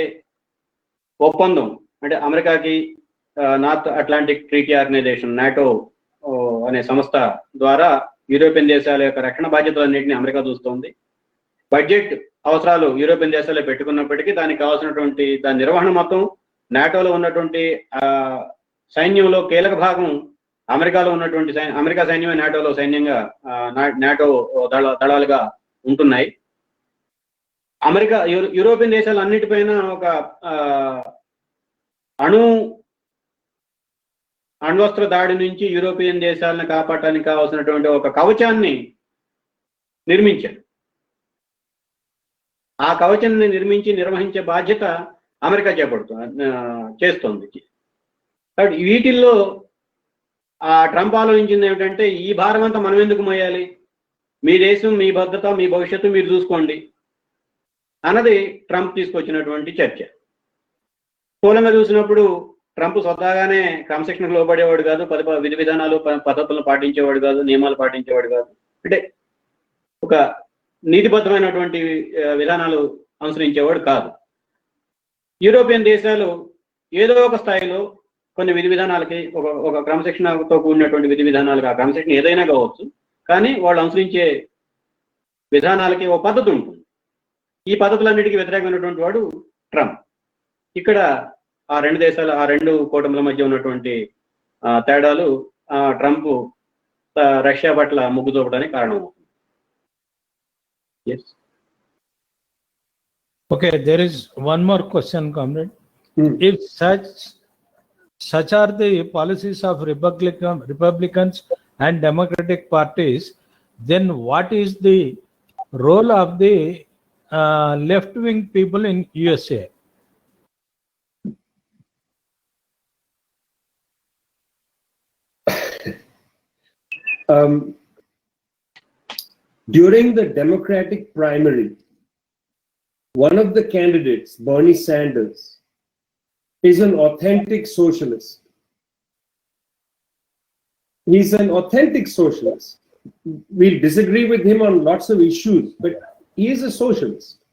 ఒప్పందం, అంటే అమెరికాకి North Atlantic Treaty Organization, NATO అనే సంస్థ ద్వారా యూరోపియన్ దేశాల యొక్క రక్షణ బాధ్యతలన్నింటినీ అమెరికా చూస్తోంది. బడ్జెట్ అవసరాలు యూరోపియన్ దేశాల్లో పెట్టుకున్నప్పటికీ దానికి కావాల్సినటువంటి దాని నిర్వహణ మొత్తం నాటోలో ఉన్నటువంటి సైన్యంలో కీలక భాగం అమెరికాలో ఉన్నటువంటి అమెరికా సైన్యమే నాటోలో సైన్యంగా నాటో దళాలుగా ఉంటున్నాయి. అమెరికా యూరోపియన్ దేశాలు అన్నిటిపైన ఒక అణ్వస్త్ర దాడి నుంచి యూరోపియన్ దేశాలను కాపాడటానికి కావాల్సినటువంటి ఒక కవచాన్ని నిర్మించారు. ఆ కవచాన్ని నిర్వహించే బాధ్యత అమెరికా చేస్తోంది. కాబట్టి వీటిల్లో ఆ ట్రంప్ ఆలోచించింది ఏమిటంటే, ఈ భారం అంతా మనం ఎందుకు మోయాలి, మీ దేశం, మీ భద్రత, మీ భవిష్యత్తు మీరు చూసుకోండి అన్నది ట్రంప్ తీసుకొచ్చినటువంటి చర్చ. స్థూలంగా చూసినప్పుడు ట్రంప్ స్వతహాగానే క్రమశిక్షణకు లోబడేవాడు కాదు, విధి విధానాలు పద్ధతులను పాటించేవాడు కాదు, నియమాలు పాటించేవాడు కాదు. అంటే ఒక నీతిబద్ధమైనటువంటి విధానాలు అనుసరించేవాడు కాదు. యూరోపియన్ దేశాలు ఏదో ఒక స్థాయిలో కొన్ని విధి విధానాలకి ఒక క్రమశిక్షణతో కూడినటువంటి విధి విధానాలకు, ఆ క్రమశిక్షణ ఏదైనా కావచ్చు, కానీ వాళ్ళు అనుసరించే విధానాలకి ఒక పద్ధతి ఉంటుంది. ఈ పద్ధతులన్నిటికీ వ్యతిరేకమైనటువంటి వాడు ట్రంప్. ఇక్కడ ఆ రెండు కూటముల మధ్య ఉన్నటువంటి తేడాలు ట్రంప్ రష్యా పట్ల మొగ్గు చూపడానికి కారణం. Okay, there is one more question, comrade. If such such are the policies of Republicans and Democratic parties, then what is the role of the left-wing people in USA? During the Democratic primary, one of the candidates, Bernie Sanders, is an authentic socialist. He's an authentic socialist. We disagree with him on lots of issues, but he is a socialist.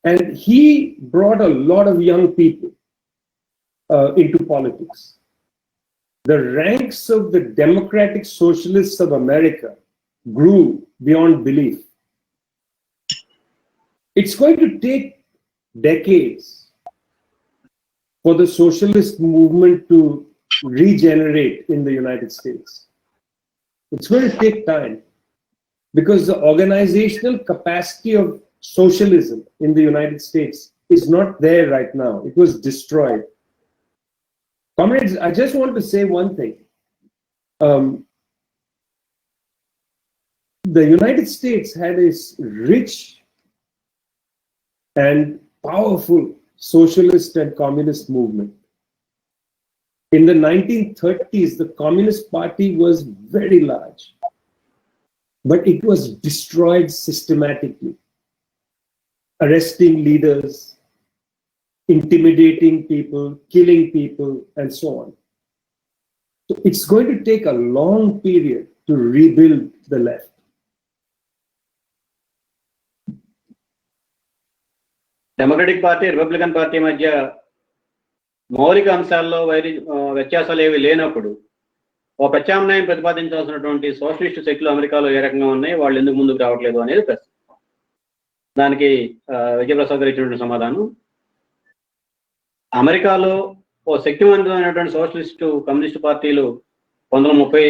And he brought a lot of young people into politics. The ranks of the Democratic Socialists of America grew beyond belief. It's going to take decades for the socialist movement to regenerate in the United States. It's going to take time because the organizational capacity of socialism in the United States is not there right now. It was destroyed. Comrades, I just want to say one thing. The United States had a rich and powerful socialist and communist movement. In the 1930s, the Communist Party was very large, but it was destroyed systematically, arresting leaders, intimidating people, killing people, and so on. So it's going to take a long period to rebuild the left. Democratic party Republican party మధ్య మౌలిక అంశాల్లో వ్యత్యాసాలు ఏవి లేనప్పుడు ఓ ప్రత్యామ్నాయం ప్రతిపాదించాల్సినటువంటి socialist శక్తులు అమెరికాలో ఏ రకంగా ఉన్నాయి, వాళ్ళు ఎందుకు ముందుకు రావట్లేదు అనేది ప్రశ్న. దానికి విజయప్రసాద్ గారు ఇచ్చినటువంటి సమాధానం, అమెరికాలో ఓ శక్తివంతమైనటువంటి సోషలిస్టు కమ్యూనిస్టు పార్టీలు 1930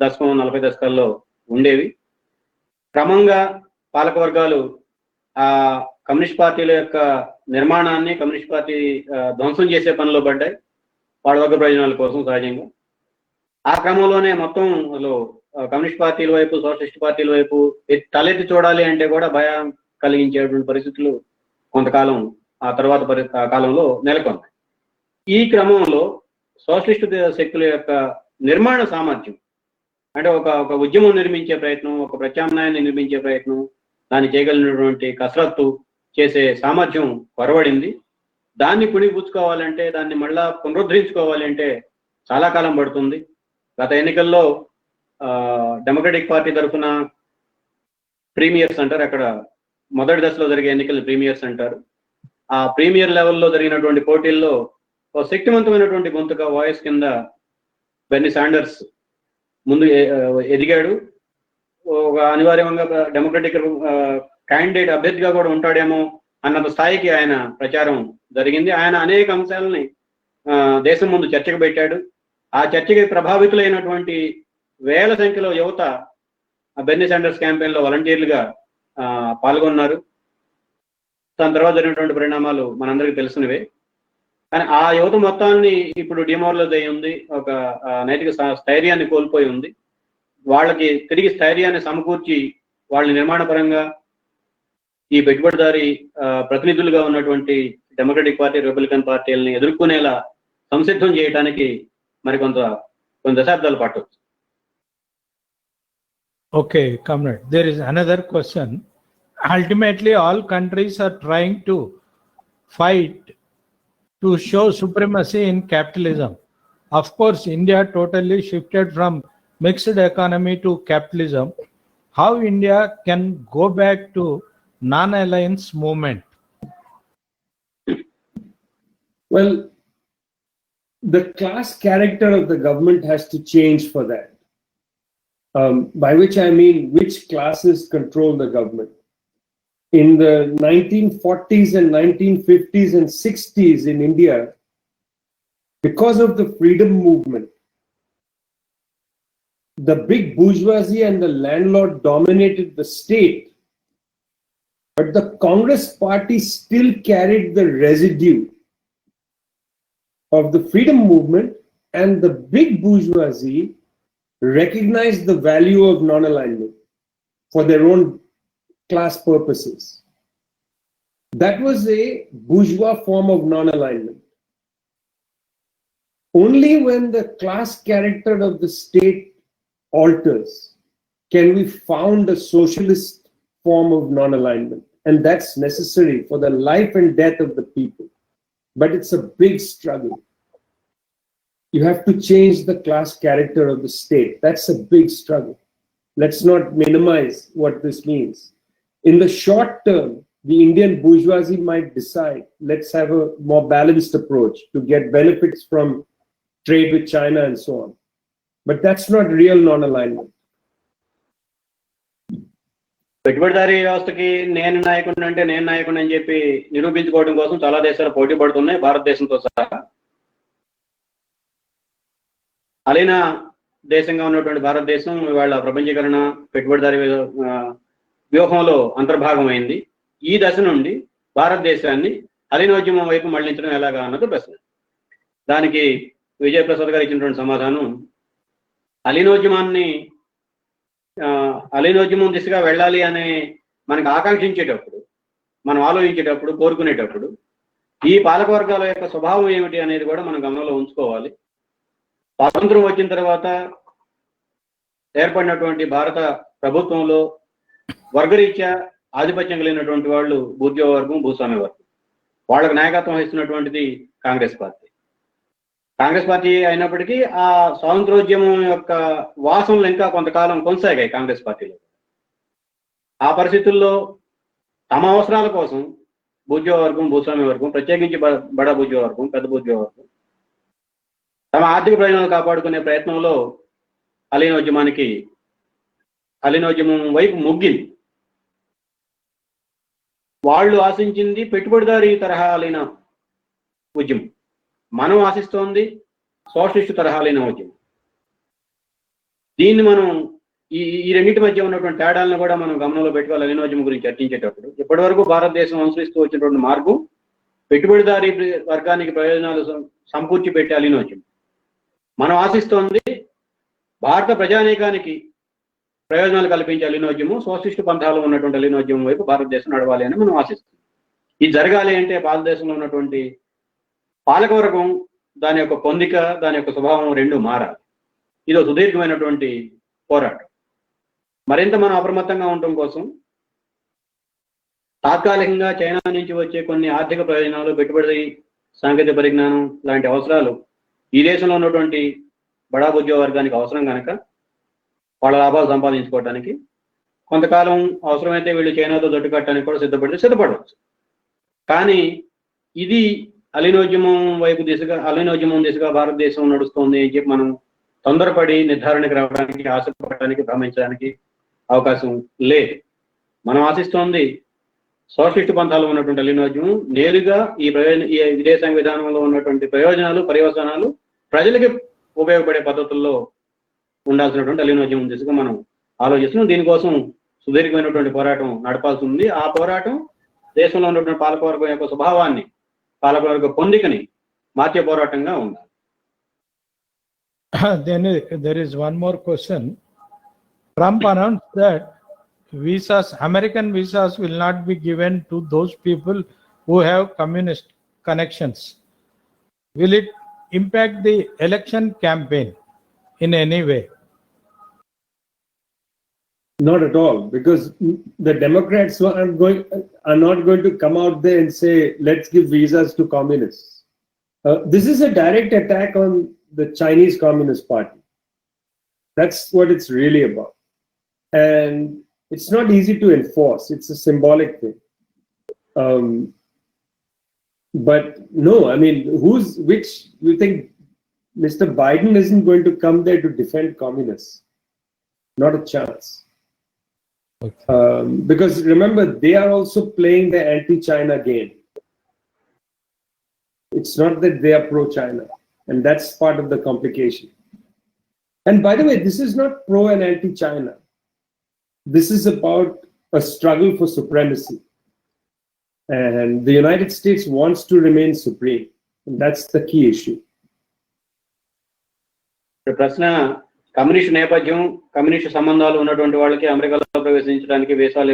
దశకం 40 దశకాల్లో ఉండేవి. క్రమంగా పాలకవర్గాలు ఆ కమ్యూనిస్ట్ పార్టీల యొక్క నిర్మాణాన్ని కమ్యూనిస్ట్ పార్టీ ధ్వంసం చేసే పనిలో పడ్డాయి వాళ్ళ వర్గ ప్రయోజనాల కోసం సహజంగా. ఆ క్రమంలోనే మొత్తం కమ్యూనిస్ట్ పార్టీల వైపు సోషలిస్ట్ పార్టీల వైపు తలెత్తి చూడాలి అంటే కూడా భయం కలిగించేటువంటి పరిస్థితులు కొంతకాలం ఆ తర్వాత కాలంలో నెలకొన్నాయి. ఈ క్రమంలో సోషలిస్టు శక్తుల యొక్క నిర్మాణ సామర్థ్యం అంటే ఒక ఉద్యమం నిర్మించే ప్రయత్నం, ఒక ప్రత్యామ్నాయాన్ని నిర్మించే ప్రయత్నం, దాన్ని చేయగలిగినటువంటి కసరత్తు చేసే సామర్థ్యం కొరవడింది. దాన్ని పుణిపుచ్చుకోవాలంటే, దాన్ని మళ్ళా పునరుద్ధరించుకోవాలి అంటే చాలా కాలం పడుతుంది. గత ఎన్నికల్లో డెమోక్రటిక్ పార్టీ తరఫున ప్రీమియర్స్ అంటారు, అక్కడ మొదటి దశలో జరిగే ఎన్నికలు ప్రీమియర్స్ అంటారు. ఆ ప్రీమియర్ లెవెల్లో జరిగినటువంటి పోటీల్లో ఒక శక్తివంతమైనటువంటి గొంతుగా వాయిస్ కింద బెర్నీ శాండర్స్ ముందు ఎదిగాడు. ఒక అనివార్యంగా డెమోక్రటిక్ క్యాండిడేట్ అభ్యర్థిగా కూడా ఉంటాడేమో అన్నంత స్థాయికి ఆయన ప్రచారం జరిగింది. ఆయన అనేక అంశాలని దేశం ముందు చర్చకు పెట్టాడు. ఆ చర్చకి ప్రభావితులైనటువంటి వేల సంఖ్యలో యువత బెర్నీ శాండర్స్ క్యాంపెయిన్లో వాలంటీర్లుగా పాల్గొన్నారు. దాని తర్వాత జరిగినటువంటి పరిణామాలు మనందరికీ తెలిసినవే. కానీ ఆ యువత మొత్తాన్ని ఇప్పుడు డిమోరలైజ్ అయి ఉంది, ఒక నైతిక స్థైర్యాన్ని కోల్పోయి ఉంది. వాళ్ళకి తిరిగి స్థైర్యాన్ని సమకూర్చి వాళ్ళ నిర్మాణపరంగా ఈ పెట్టుబడిదారి ప్రతినిధులుగా ఉన్నటువంటి డెమోక్రటిక్ పార్టీ రిపబ్లికన్ పార్టీలని ఎదుర్కొనేలా సంసిద్ధం చేయడానికి మరి కొన్ని దశాబ్దాలు పట్టవచ్చు. Okay, comrade. There is another question. Ultimately, all countries are trying to fight to show supremacy in capitalism. Of course, India totally shifted from mixed economy to capitalism. How India can go back to non-alliance movement? Well, the class character of the government has to change for that. By which I mean which classes control the government. In the 1940s and 1950s and 60s in India, because of the freedom movement, the big bourgeoisie and the landlord dominated the state, but the Congress party still carried the residue of the freedom movement and the big bourgeoisie recognized the value of non-alignment for their own class purposes. That was a bourgeois form of non-alignment. Only when the class character of the state alters can we found a socialist form of non-alignment. And that's necessary for the life and death of the people. But it's a big struggle. You have to change the class character of the state. That's a big struggle. Let's not minimize what this means. In the short term, the Indian bourgeoisie might decide, let's have a more balanced approach to get benefits from trade with China and so on. But that's not real non-alignment. పెట్టుబడిదారీ వ్యవస్థకి నేను నాయకుడిని అంటే నేను నాయకుడిని అని చెప్పి నిరూపించుకోవడం కోసం చాలా దేశాలు పోటీ పడుతున్నాయి, భారతదేశంతో సహా. అలీన దేశంగా ఉన్నటువంటి భారతదేశం ఇవాళ ప్రపంచీకరణ పెట్టుబడిదారీ వ్యూహంలో అంతర్భాగమైంది. ఈ దశ నుండి భారతదేశాన్ని అలీనోద్యమం వైపు మళ్లించడం ఎలాగా అన్నది ప్రశ్న. దానికి విజయప్రసాద్ గారు ఇచ్చినటువంటి సమాధానం, అలీనోద్యమం దిశగా వెళ్ళాలి అనే మనకు ఆకాంక్షించేటప్పుడు, మనం ఆలోచించేటప్పుడు, కోరుకునేటప్పుడు ఈ పాలకవర్గాల యొక్క స్వభావం ఏమిటి అనేది కూడా మనం గమనంలో ఉంచుకోవాలి. స్వాతంత్రం వచ్చిన తర్వాత ఏర్పడినటువంటి భారత ప్రభుత్వంలో వర్గరీత్యా ఆధిపత్యం కలిగినటువంటి వాళ్ళు బూర్జువా వర్గం, భూస్వామ్య వర్గం. వాళ్ళకు నాయకత్వం వహిస్తున్నటువంటిది కాంగ్రెస్ పార్టీ. కాంగ్రెస్ పార్టీ అయినప్పటికీ ఆ స్వాతంత్రోద్యమం యొక్క వాసనలు ఇంకా కొంతకాలం కొనసాగాయి కాంగ్రెస్ పార్టీలో. ఆ పరిస్థితుల్లో తమ అవసరాల కోసం బూర్జువా వర్గం, భూస్వామ్య వర్గం, ప్రత్యేకించి బడా బూర్జువా వర్గం, పెద్ద బూర్జువా వర్గం తమ ఆర్థిక ప్రయోజనాలు కాపాడుకునే ప్రయత్నంలో అలీనోద్యమం వైపు మొగ్గింది. వాళ్ళు ఆశించింది పెట్టుబడిదారీ తరహా అలీన ఉద్యమం, మనం ఆశిస్తోంది సోషలిస్టు తరహా అలీన ఉద్యమం. దీన్ని మనం ఈ రెండింటి మధ్య ఉన్నటువంటి తేడాలను కూడా మనం గమనంలో పెట్టుకోవాలి. అలీనోద్యమం గురించి చర్చించేటప్పుడు ఇప్పటి వరకు భారతదేశం అనుసరిస్తూ వచ్చినటువంటి మార్గం పెట్టుబడిదారీ వర్గానికి ప్రయోజనాలు సమకూర్చి పెట్టే అలీనోద్యమం. మనం ఆశిస్తోంది భారత ప్రజానీకానికి ప్రయోజనాలు కల్పించే అలీనోద్యమం, సోషలిస్టు పంథాలు ఉన్నటువంటి అలీనోద్యమం వైపు భారతదేశం నడవాలి అని మనం ఆశిస్తున్నాం. ఇది జరగాలి అంటే భారతదేశంలో ఉన్నటువంటి పాలకవర్గం, దాని యొక్క పొందిక, దాని యొక్క స్వభావం రెండు మారాలి. ఇది సుదీర్ఘమైనటువంటి పోరాటం. మరింత మనం అప్రమత్తంగా ఉండటం కోసం తాత్కాలికంగా చైనా నుంచి వచ్చే కొన్ని ఆర్థిక ప్రయోజనాలు, పెట్టుబడి, సాంకేతిక పరిజ్ఞానం లాంటి అవసరాలు ఈ దేశంలో ఉన్నటువంటి బడా బూర్జువా వర్గానికి అవసరం కనుక వాళ్ళ లాభాలు సంపాదించుకోవడానికి కొంతకాలం అవసరమైతే వీళ్ళు చైనాతో జట్టు కట్టడానికి కూడా సిద్ధపడవచ్చు. కానీ ఇది అలీనోద్యమం దిశగా భారతదేశం నడుస్తోంది అని చెప్పి మనం తొందరపడి నిర్ధారణకు రావడానికి, ఆశపడడానికి, భ్రమించడానికి అవకాశం లేదు. మనం ఆశిస్తోంది సోషలిస్టు పంథాలు ఉన్నటువంటి అలీనోద్యమం నేరుగా ఈ విదేశాంగ విధానంలో ఉన్నటువంటి ప్రయోజనాలు, పర్యవసానాలు ప్రజలకి ఉపయోగపడే పద్ధతుల్లో ఉండాల్సినటువంటి అలీనోద్యమం దిశగా మనం ఆలోచిస్తున్నాం. దీనికోసం సుదీర్ఘమైనటువంటి పోరాటం నడపాల్సి ఉంది. ఆ పోరాటం దేశంలో ఉన్నటువంటి పాలకవర్గం యొక్క స్వభావాన్ని, పాలకవర్గ పొందికని మార్చే పోరాటంగా ఉండాలి. Then there is one more question. Trump announced that American visas will not be given to those people who have communist connections. Will it impact the election campaign in any way? Not at all, because the Democrats are not going to come out there and say, let's give visas to communists. This is a direct attack on the Chinese Communist Party. That's what it's really about. And it's not easy to enforce. It's a symbolic thing. But no, I mean, you think Mr. Biden isn't going to come there to defend communists? Not a chance. Okay. Because remember, they are also playing the anti-China game. It's not that they are pro-China, and that's part of the complication. And by the way, this is not pro and anti-China. This is about a struggle for supremacy. And the United States wants to remain supreme. That's the key issue. ప్రశ్న communist నేపథ్యం, communist సంబంధాలు ఉన్నటువంటి వాళ్ళకి అమెరికాలో ప్రవేశించడానికి వీసాలు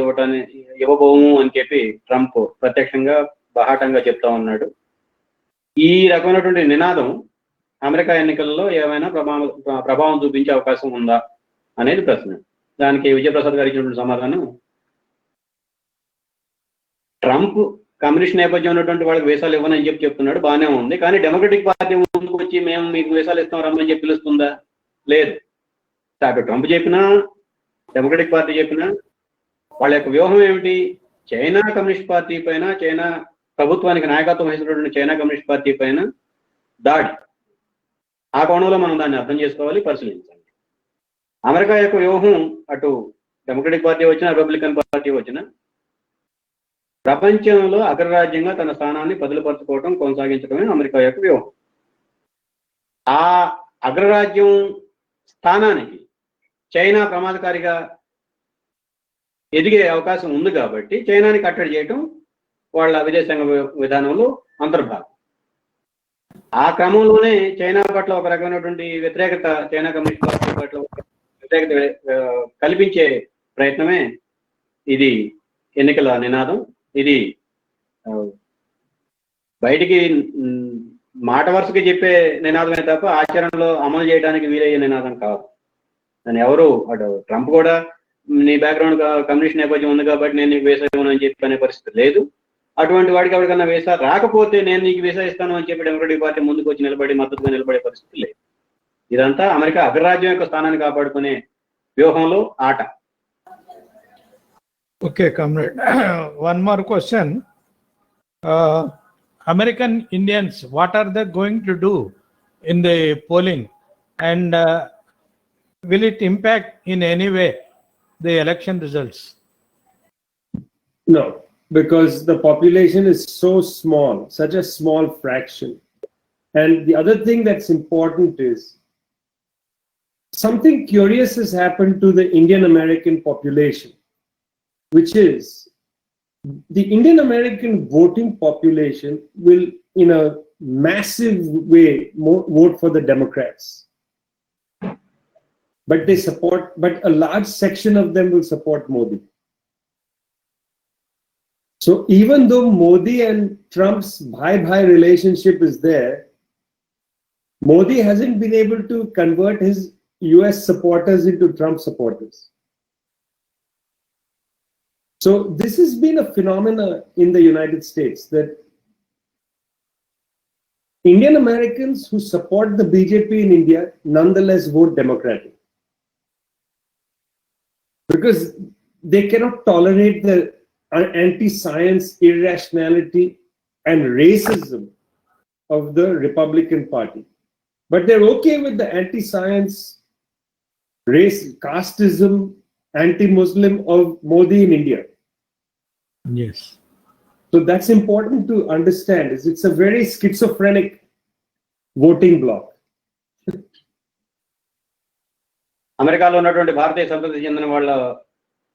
ఇవ్వబోము అని చెప్పి ట్రంప్ ప్రత్యక్షంగా బాహాటంగా చెప్తా ఉన్నాడు. ఈ రకమైనటువంటి నినాదం అమెరికా ఎన్నికల్లో ఏమైనా ప్రభావం చూపించే అవకాశం ఉందా అనేది ప్రశ్న. దానికి విజయప్రసాద్ గారు ఇచ్చినటువంటి సమాధానం, ట్రంప్ కమ్యూనిస్ట్ నేపథ్యం ఉన్నటువంటి వాళ్ళకి వీసాలు ఇవ్వనని చెప్పి చెప్తున్నాడు, బాగానే ఉంది. కానీ డెమోక్రటిక్ పార్టీ ముందుకు వచ్చి మేము మీకు వీసాలు ఇస్తాం రమ్మని చెప్పి పిలుస్తుందా? లేదు. అటు ట్రంప్ చెప్పినా డెమోక్రటిక్ పార్టీ చెప్పినా వాళ్ళ యొక్క వ్యూహం ఏమిటి? చైనా కమ్యూనిస్ట్ పార్టీ పైన, చైనా ప్రభుత్వానికి నాయకత్వం వహిస్తున్నటువంటి చైనా కమ్యూనిస్ట్ పార్టీ పైన దాడి. ఆ కోణంలో మనం దాన్ని అర్థం చేసుకోవాలి, పరిశీలించాలి. అమెరికా యొక్క వ్యూహం అటు డెమోక్రటిక్ పార్టీ వచ్చినా, రిపబ్లికన్ పార్టీ వచ్చినా ప్రపంచంలో అగ్రరాజ్యంగా తన స్థానాన్ని బదులుపరచుకోవడం, కొనసాగించడమే అమెరికా యొక్క వ్యూహం. ఆ అగ్రరాజ్యం స్థానానికి చైనా ప్రమాదకారిగా ఎదిగే అవకాశం ఉంది కాబట్టి చైనాని కట్టడి చేయటం వాళ్ళ విదేశాంగ విధానంలో అంతర్భాగం. ఆ క్రమంలోనే చైనా పట్ల ఒక రకమైనటువంటి వ్యతిరేకత, చైనా కమ్యూనిస్ట్ పార్టీ పట్ల వ్యతిరేకత కల్పించే ప్రయత్నమే ఇది ఎన్నికల నినాదం. ఇది బయటికి మాట వరుసకి చెప్పే నినాదమే తప్ప ఆచరణలో అమలు చేయడానికి వీలయ్యే నినాదం కాదు. దాన్ని ఎవరు అటు ట్రంప్ కూడా నీ బ్యాక్గ్రౌండ్ కమ్యూనిస్ట్ నేపథ్యం ఉంది కాబట్టి నేను నీకు వీసా ఇవ్వను అని చెప్పి అనే పరిస్థితి లేదు. అటువంటి వాడికి ఎవరికన్నా వీసా రాకపోతే నేను నీకు వీసా ఇస్తాను అని చెప్పి డెమోక్రటిక్ పార్టీ ముందుకు వచ్చి నిలబడి మద్దతుగా నిలబడే పరిస్థితి లేదు. ఇదంతా అమెరికా అగ్రరాజ్యం యొక్క స్థానాన్ని కాపాడుకునే వ్యూహంలో ఆట. Okay, comrade. One more question. American Indians, what are they going to do in the polling, and will it impact in any way the election results? No, because the population is so small, such a small fraction. And the other thing that's important is something curious has happened to the Indian American population, which is the Indian American voting population will, in a massive way, vote for the Democrats. But a large section of them will support Modi. So even though Modi and Trump's bhai-bhai relationship is there, Modi hasn't been able to convert his US supporters into Trump supporters. So this has been a phenomenon in the United States, that Indian Americans who support the BJP in India nonetheless vote Democratic, because they cannot tolerate the anti-science, irrationality and racism of the Republican Party. But they're okay with the anti-science, race, casteism, anti-Muslim of Modi in India. Yes. So that's important to understand. It's a very schizophrenic voting bloc. అమెరికాలో ఉన్నటువంటి భారతీయ సంతతికి చెందిన వాళ్ళ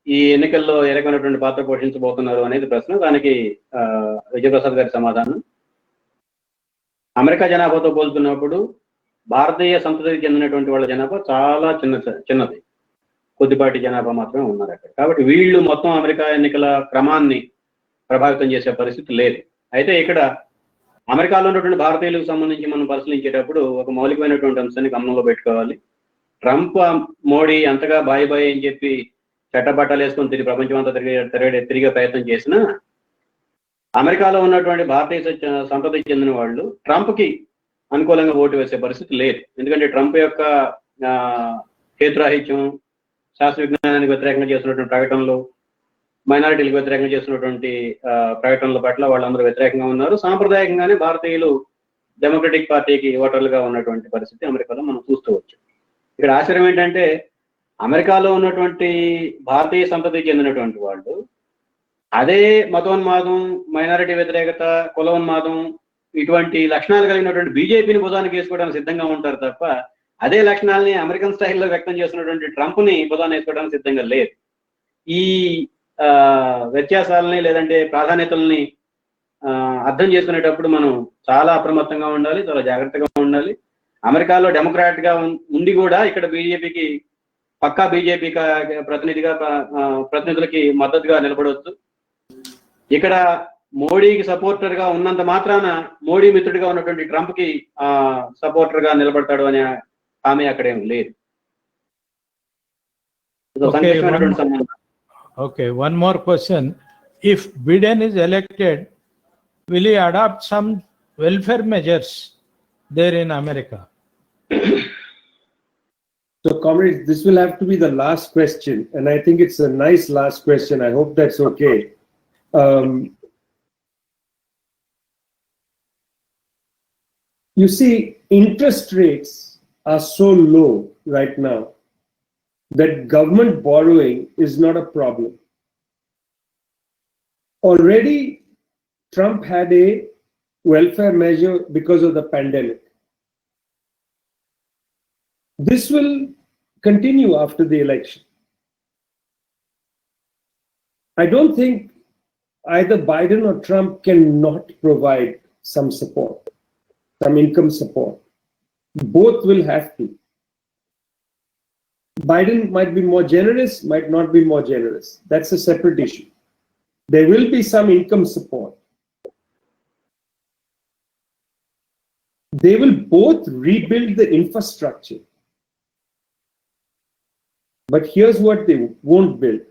ఈ ఎన్నికల్లో ఏ రకమైనటువంటి పాత్ర పోషించబోతున్నారు అనేది ప్రశ్న. దానికి విజయప్రసాద్ గారి సమాధానం, అమెరికా జనాభాతో పోల్చుకున్నప్పుడు భారతీయ సంతతికి చెందినటువంటి వాళ్ళ జనాభా చాలా చిన్నది, కొద్దిపాటి జనాభా మాత్రమే ఉన్నారు అక్కడ. కాబట్టి వీళ్ళు మొత్తం అమెరికా ఎన్నికల క్రమాన్ని ప్రభావితం చేసే పరిస్థితి లేదు. అయితే ఇక్కడ అమెరికాలో ఉన్నటువంటి భారతీయులకు సంబంధించి మనం పరిశీలించేటప్పుడు ఒక మౌలికమైనటువంటి అంశాన్ని గమనంలో పెట్టుకోవాలి. ట్రంప్ మోడీ అంతగా బాయ్ అని చెప్పి చట్టబట్టాలు వేసుకొని ప్రపంచం అంతా తిరిగే ప్రయత్నం చేసినా అమెరికాలో ఉన్నటువంటి భారతీయ సంతతికి చెందిన వాళ్ళు ట్రంప్కి అనుకూలంగా ఓటు వేసే పరిస్థితి లేదు. ఎందుకంటే ట్రంప్ యొక్క హేతురాహిత్యం, శాస్త్ర విజ్ఞానానికి వ్యతిరేకంగా చేస్తున్నటువంటి ప్రకటనలు, మైనారిటీలకు వ్యతిరేకంగా చేస్తున్నటువంటి ప్రకటనల పట్ల వాళ్ళందరూ వ్యతిరేకంగా ఉన్నారు. సాంప్రదాయకంగానే భారతీయులు డెమోక్రటిక్ పార్టీకి ఓటర్లుగా ఉన్నటువంటి పరిస్థితి అమెరికాలో మనం చూస్తూ వచ్చాం. ఇక్కడ ఆశ్చర్యం ఏంటంటే అమెరికాలో ఉన్నటువంటి భారతీయ సంతతికి చెందినటువంటి వాళ్ళు అదే మతోన్మాదం, మైనారిటీ వ్యతిరేకత, కులోన్మాదం ఇటువంటి లక్షణాలు కలిగినటువంటి బీజేపీని భుజానికి వేసుకోవడానికి సిద్ధంగా ఉంటారు తప్ప అదే లక్షణాలని అమెరికన్ స్టైల్లో వ్యక్తం చేస్తున్నటువంటి ట్రంప్ని భుజాన్ని వేసుకోవడానికి సిద్ధంగా లేదు. ఈ వ్యత్యాసాలని లేదంటే ప్రాధాన్యతల్ని అర్థం చేసుకునేటప్పుడు మనం చాలా అప్రమత్తంగా ఉండాలి, చాలా జాగ్రత్తగా ఉండాలి. అమెరికాలో డెమోక్రాట్ గా ఉండి కూడా ఇక్కడ బీజేపీకి పక్కా బీజేపీ ప్రతినిధులకి మద్దతుగా నిలబడవచ్చు. ఇక్కడ మోడీకి సపోర్టర్ గా ఉన్నంత మాత్రాన మోడీ మిత్రుడిగా ఉన్నటువంటి ట్రంప్ కి సపోర్టర్ గా నిలబడతాడు అనే హామీ అక్కడేం లేదు. Okay, one more question. If Biden is elected, will he adopt some welfare measures there in America? So, comrades, this will have to be the last question, and I think it's a nice last question. I hope that's okay. You see, interest rates are so low right now that government borrowing is not a problem. Already, Trump had a welfare measure because of the pandemic. This will continue after the election. I don't think either Biden or Trump cannot provide some support, some income support. Both will have to. Biden might be more generous, might not be more generous. That's a separate issue. There will be some income support. They will both rebuild the infrastructure. But here's what they won't build.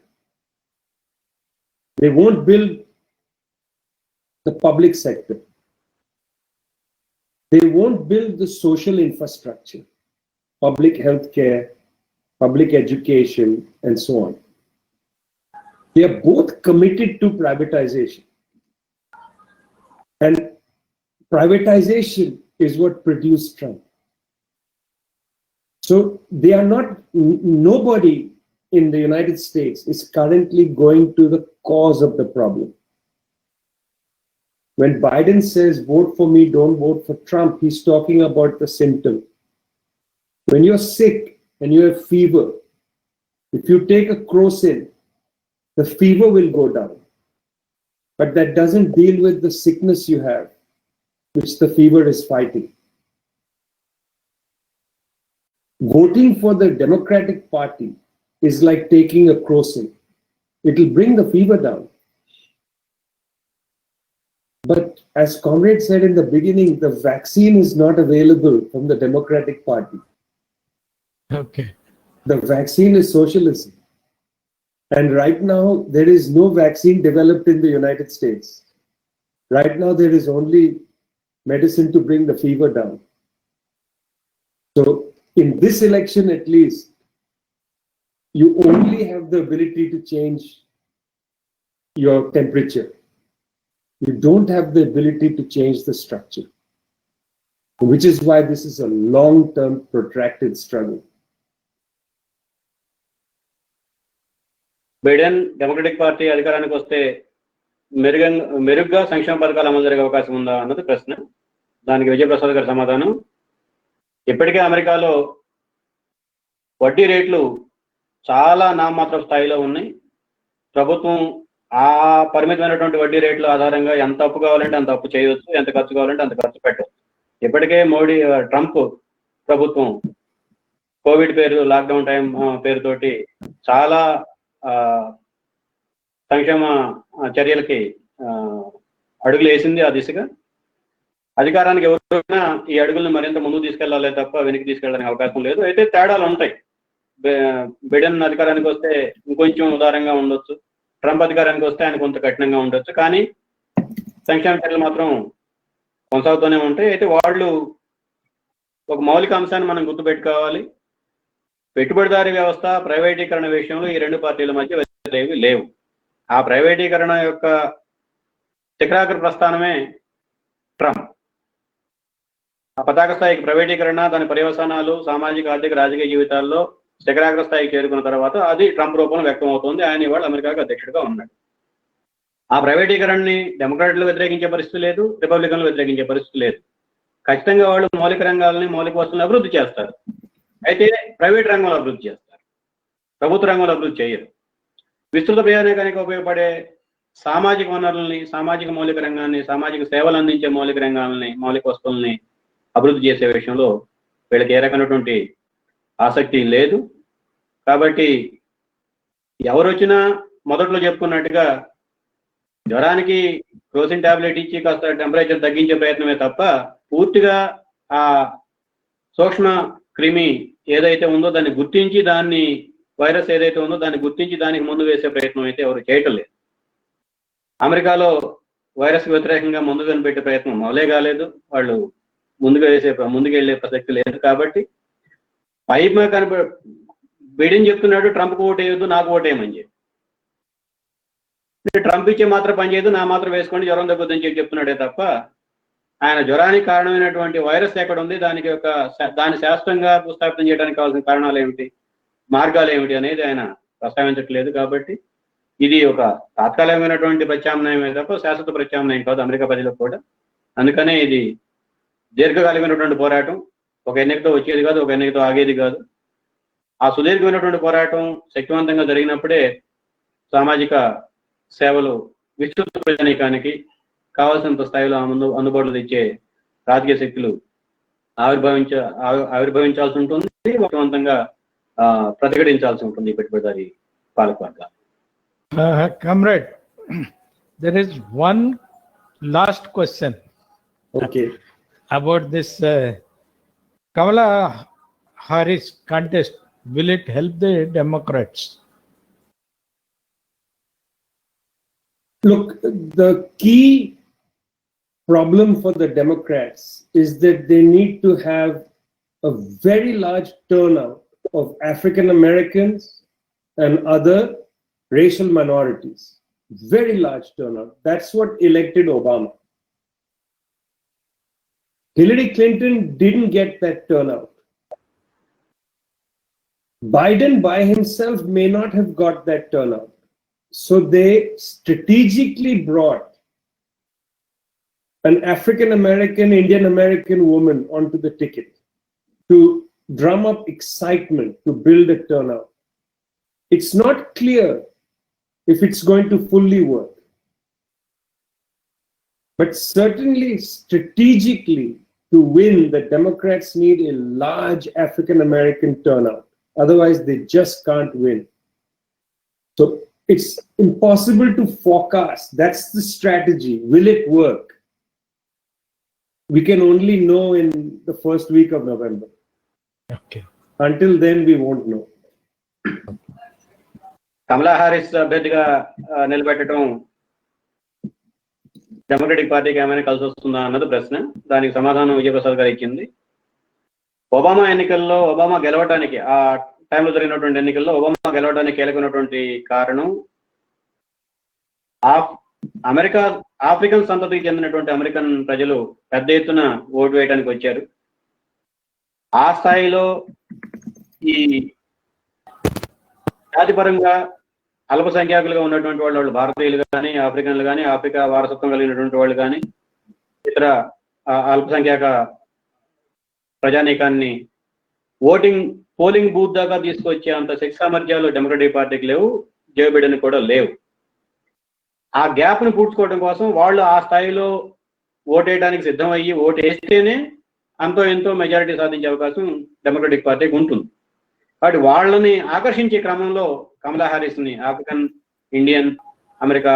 They won't build the public sector. They won't build the social infrastructure, public health care, public education, and so on. They are both committed to privatization. And privatization is what produced Trump. So they are not, nobody in the United States is currently going to the cause of the problem. When Biden says, vote for me, don't vote for Trump, he's talking about the symptom. When you're sick and you have fever, if you take a Crocin, the fever will go down. But that doesn't deal with the sickness you have, which the fever is fighting. Voting for the Democratic Party is like taking a Crocin. It will bring the fever down. But as Comrade said in the beginning, the vaccine is not available from the Democratic Party. Okay. The vaccine is socialism. And right now, there is no vaccine developed in the United States. Right now, there is only medicine to bring the fever down. So, in this election at least, you only have the ability to change your temperature. You don't have the ability to change the structure, which is why this is a long-term, protracted struggle. Biden democratic party అధికారానికి వస్తే మెరుగ్గా సంక్షేమ పథకాలు అమలు జరిగే అవకాశం ఉందా అన్నది ప్రశ్న. దానికి విజయప్రసాద్ గారి సమాధానం, ఇప్పటికే అమెరికాలో వడ్డీ రేట్లు చాలా నామమాత్ర స్థాయిలో ఉన్నాయి. ప్రభుత్వం ఆ పరిమితమైనటువంటి వడ్డీ రేట్ల ఆధారంగా ఎంత అప్పు కావాలంటే అంత అప్పు చేయవచ్చు, ఎంత ఖర్చు కావాలంటే అంత ఖర్చు పెట్టవచ్చు. ఇప్పటికే ట్రంప్ ప్రభుత్వం కోవిడ్ పేరు, లాక్డౌన్ టైం పేరుతోటి చాలా సంక్షేమ చర్యలకి అడుగులు వేసింది. ఆ దిశగా అధికారానికి ఎవరైనా ఈ అడుగులను మరింత ముందుకు తీసుకెళ్లాలి తప్ప వెనక్కి తీసుకెళ్ళడానికి అవకాశం లేదు. అయితే తేడాలు ఉంటాయి. బైడెన్ అధికారానికి వస్తే ఇంకొంచెం ఉదారంగా ఉండొచ్చు, ట్రంప్ అధికారానికి వస్తే ఆయన కొంత కఠినంగా ఉండొచ్చు. కానీ సంక్షేమ చర్యలు మాత్రం కొనసాగుతూనే ఉంటాయి. అయితే వాళ్ళు ఒక మౌలిక అంశాన్ని మనం గుర్తుపెట్టుకోవాలి. పెట్టుబడిదారీ వ్యవస్థ, ప్రైవేటీకరణ విషయంలో ఈ రెండు పార్టీల మధ్య వ్యతిరేవి లేవు. ఆ ప్రైవేటీకరణ యొక్క శిఖరాగ్ర ప్రస్థానమే ట్రంప్. ఆ పతాక స్థాయికి ప్రైవేటీకరణ, దాని పర్యవసానాలు సామాజిక, ఆర్థిక, రాజకీయ జీవితాల్లో శిఖరాగ్ర స్థాయికి చేరుకున్న తర్వాత అది ట్రంప్ రూపంలో వ్యక్తం అవుతుంది. ఆయన ఇవాళ అమెరికాకు అధ్యక్షుడిగా ఉన్నాడు. ఆ ప్రైవేటీకరణని డెమోక్రాట్లు వ్యతిరేకించే పరిస్థితి లేదు, రిపబ్లికన్లు వ్యతిరేకించే పరిస్థితి లేదు. ఖచ్చితంగా వాళ్ళు మౌలిక రంగాలని, మౌలిక వస్తువులను అభివృద్ధి చేస్తారు. అయితే ప్రైవేట్ రంగంలో అభివృద్ధి చేస్తారు, ప్రభుత్వ రంగంలో అభివృద్ధి చేయరు. విస్తృత ప్రయోజనానికి ఉపయోగపడే సామాజిక వనరుల్ని, సామాజిక మౌలిక రంగాన్ని, సామాజిక సేవలు అందించే మౌలిక రంగాలని, మౌలిక వస్తువుల్ని అభివృద్ధి చేసే విషయంలో వీళ్ళకి ఏ రకమైనటువంటి ఆసక్తి లేదు. కాబట్టి ఎవరు వచ్చినా మొదట్లో చెప్పుకున్నట్టుగా జ్వరానికి క్రోసిన్ టాబ్లెట్ ఇచ్చి కాస్త టెంపరేచర్ తగ్గించే ప్రయత్నమే తప్ప పూర్తిగా ఆ సూక్ష్మ క్రిమి ఏదైతే ఉందో దాన్ని గుర్తించి, దాన్ని వైరస్ ఏదైతే ఉందో దాన్ని గుర్తించి దానికి ముందు వేసే ప్రయత్నం అయితే ఎవరు చేయటం లేదు. అమెరికాలో వైరస్ వ్యతిరేకంగా ముందు కనిపెట్టే ప్రయత్నం మొదలే కాలేదు. వాళ్ళు ముందుకు వెళ్ళే ప్రసక్తి లేదు. కాబట్టి పైపు బిడెన్ చెప్తున్నాడు ట్రంప్కి ఓటేయొద్దు, నాకు ఓటేయమని చెప్పి. ట్రంప్ ఇచ్చే మాత్రం పనిచేయదు, నా మాత్రం వేసుకోండి జ్వరం తగ్గుద్దని చెప్పి చెప్తున్నాడే తప్ప ఆయన జ్వరానికి కారణమైనటువంటి వైరస్ ఎక్కడ ఉంది, దాన్ని శాస్త్రంగా భూస్థాపితం చేయడానికి కావాల్సిన కారణాలు ఏమిటి, మార్గాలు ఏమిటి అనేది ఆయన ప్రస్తావించట్లేదు. కాబట్టి ఇది ఒక తాత్కాలికమైనటువంటి ప్రత్యామ్నాయమే తప్ప శాశ్వత ప్రత్యామ్నాయం కాదు అమెరికా ప్రజలకు కూడా. అందుకనే ఇది దీర్ఘకాలికమైనటువంటి పోరాటం, ఒక ఎన్నికతో వచ్చేది కాదు, ఒక ఎన్నికతో ఆగేది కాదు. ఆ సుదీర్ఘమైనటువంటి పోరాటం శక్తివంతంగా జరిగినప్పుడే సామాజిక సేవలు విస్తృత ప్రజానీకానికి కావాల్సినంత స్థాయిలో అందుబాటులో తెచ్చే రాజకీయ శక్తులు ఆవిర్భవించాల్సి ఉంటుంది, శక్తివంతంగా ప్రతిఘటించాల్సి ఉంటుంది ఈ పెట్టుబడిదారీ పాలకవర్గాలు. Comrade, there is one last question. Okay. About this Kamala Harris contest. Will it help the Democrats? Look, the key problem for the Democrats is that they need to have a very large turnout of African Americans and other racial minorities. Very large turnout. That's what elected Obama. Hillary Clinton didn't get that turnout. Biden by himself may not have got that turnout. So they strategically brought an African American, Indian American woman onto the ticket to drum up excitement, to build a turnout. It's not clear if it's going to fully work. But certainly strategically, to win, the Democrats need a large African American turnout. Otherwise, they just can't win. So it's impossible to forecast. That's the strategy. Will it work? We can only know in the first week of November. Okay. Until then, we won't know. Kamala Harris అభ్యర్థిగా నిలబెట్టడం democratic పార్టీకి ఏమైనా కలిసి వస్తుందా అన్నది ప్రశ్న. దానికి సమాధానం విజయప్రసాద్ గారు ఇచ్చింది. ఒబామా ఎన్నికల్లో ఒబామా గెలవడానికి, ఆ టైంలో జరిగినటువంటి ఎన్నికల్లో ఒబామా గెలవడానికి కీలకమైనటువంటి కారణం ఆఫ్రికన్ సంతతికి చెందినటువంటి అమెరికన్ ప్రజలు పెద్ద ఎత్తున ఓటు వేయడానికి వచ్చారు. ఆ స్థాయిలో ఈ జాతిపరంగా అల్పసంఖ్యాకులుగా ఉన్నటువంటి వాళ్ళు భారతీయులు కానీ, ఆఫ్రికన్లు కానీ, ఆఫ్రికా వారసత్వం కలిగినటువంటి వాళ్ళు కానీ, ఇతర అల్పసంఖ్యాక ప్రజానీకాన్ని పోలింగ్ బూత్ దాకా తీసుకొచ్చే అంత శక్తి సామర్థ్యాలు డెమోక్రటిక్ పార్టీకి లేవు, జో బిడెన్ కూడా లేవు. ఆ గ్యాప్ ను పూడ్చుకోవడం కోసం వాళ్ళు ఆ స్థాయిలో ఓటేయడానికి సిద్ధమయ్యి ఓటు వేస్తేనే అంతో ఎంతో మెజారిటీ సాధించే అవకాశం డెమోక్రటిక్ పార్టీకి ఉంటుంది. కాబట్టి వాళ్ళని ఆకర్షించే క్రమంలో కమలా హారిస్ ని, ఆఫ్రికన్ ఇండియన్ అమెరికా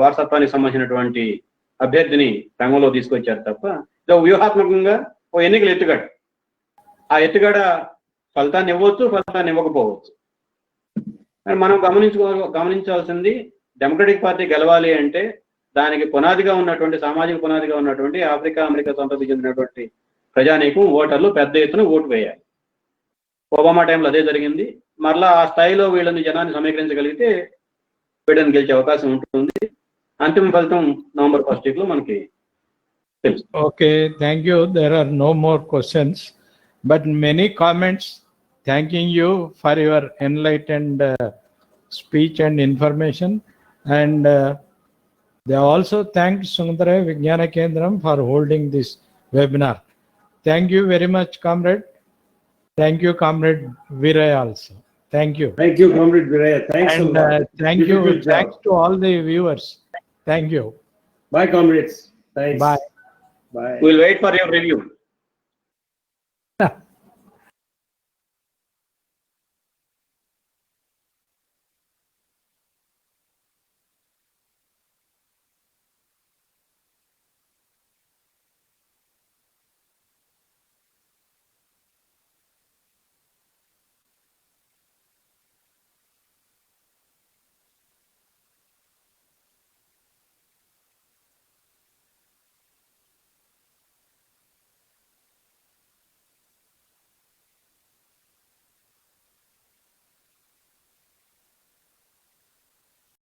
వారసత్వానికి సంబంధించినటువంటి అభ్యర్థిని రంగంలో తీసుకొచ్చారు తప్ప వ్యూహాత్మకంగా ఓ ఎన్నికల ఎత్తుగడ, ఆ ఎత్తుగడ ఫలితాన్ని ఇవ్వచ్చు, ఫలితాన్ని ఇవ్వకపోవచ్చు. మనం గమనించాల్సింది డెమోక్రటిక్ పార్టీ గెలవాలి అంటే దానికి పునాదిగా ఉన్నటువంటి, సామాజిక పునాదిగా ఉన్నటువంటి ఆఫ్రికా అమెరికా సంతతికి చెందినటువంటి ప్రజానీకం, ఓటర్లు పెద్ద ఎత్తున ఓటు వేయాలి. ఒబామా టైంలో అదే జరిగింది. మరలా ఆ స్థాయిలో వీళ్ళని జనాన్ని సమీకరించగలిగితే బిడెన్ గెలిచే అవకాశం ఉంటుంది. అంతిమ ఫలితం నవంబర్ 1st వీక్ లో మనకి తెలుసు. Okay, thank you. There are no more questions but many comments thanking you for your enlightened speech and information, and they also thanked Sundaraya Vijnana Kendram for holding this webinar. Thank you very much, comrade. Thank you, comrade Viraya also. Thank you. Thank you, comrade Viraya. Thanks and a lot. thank you. Thanks to all the viewers. Thank you. Bye, comrades. Thanks. Bye. Bye. We'll wait for your review.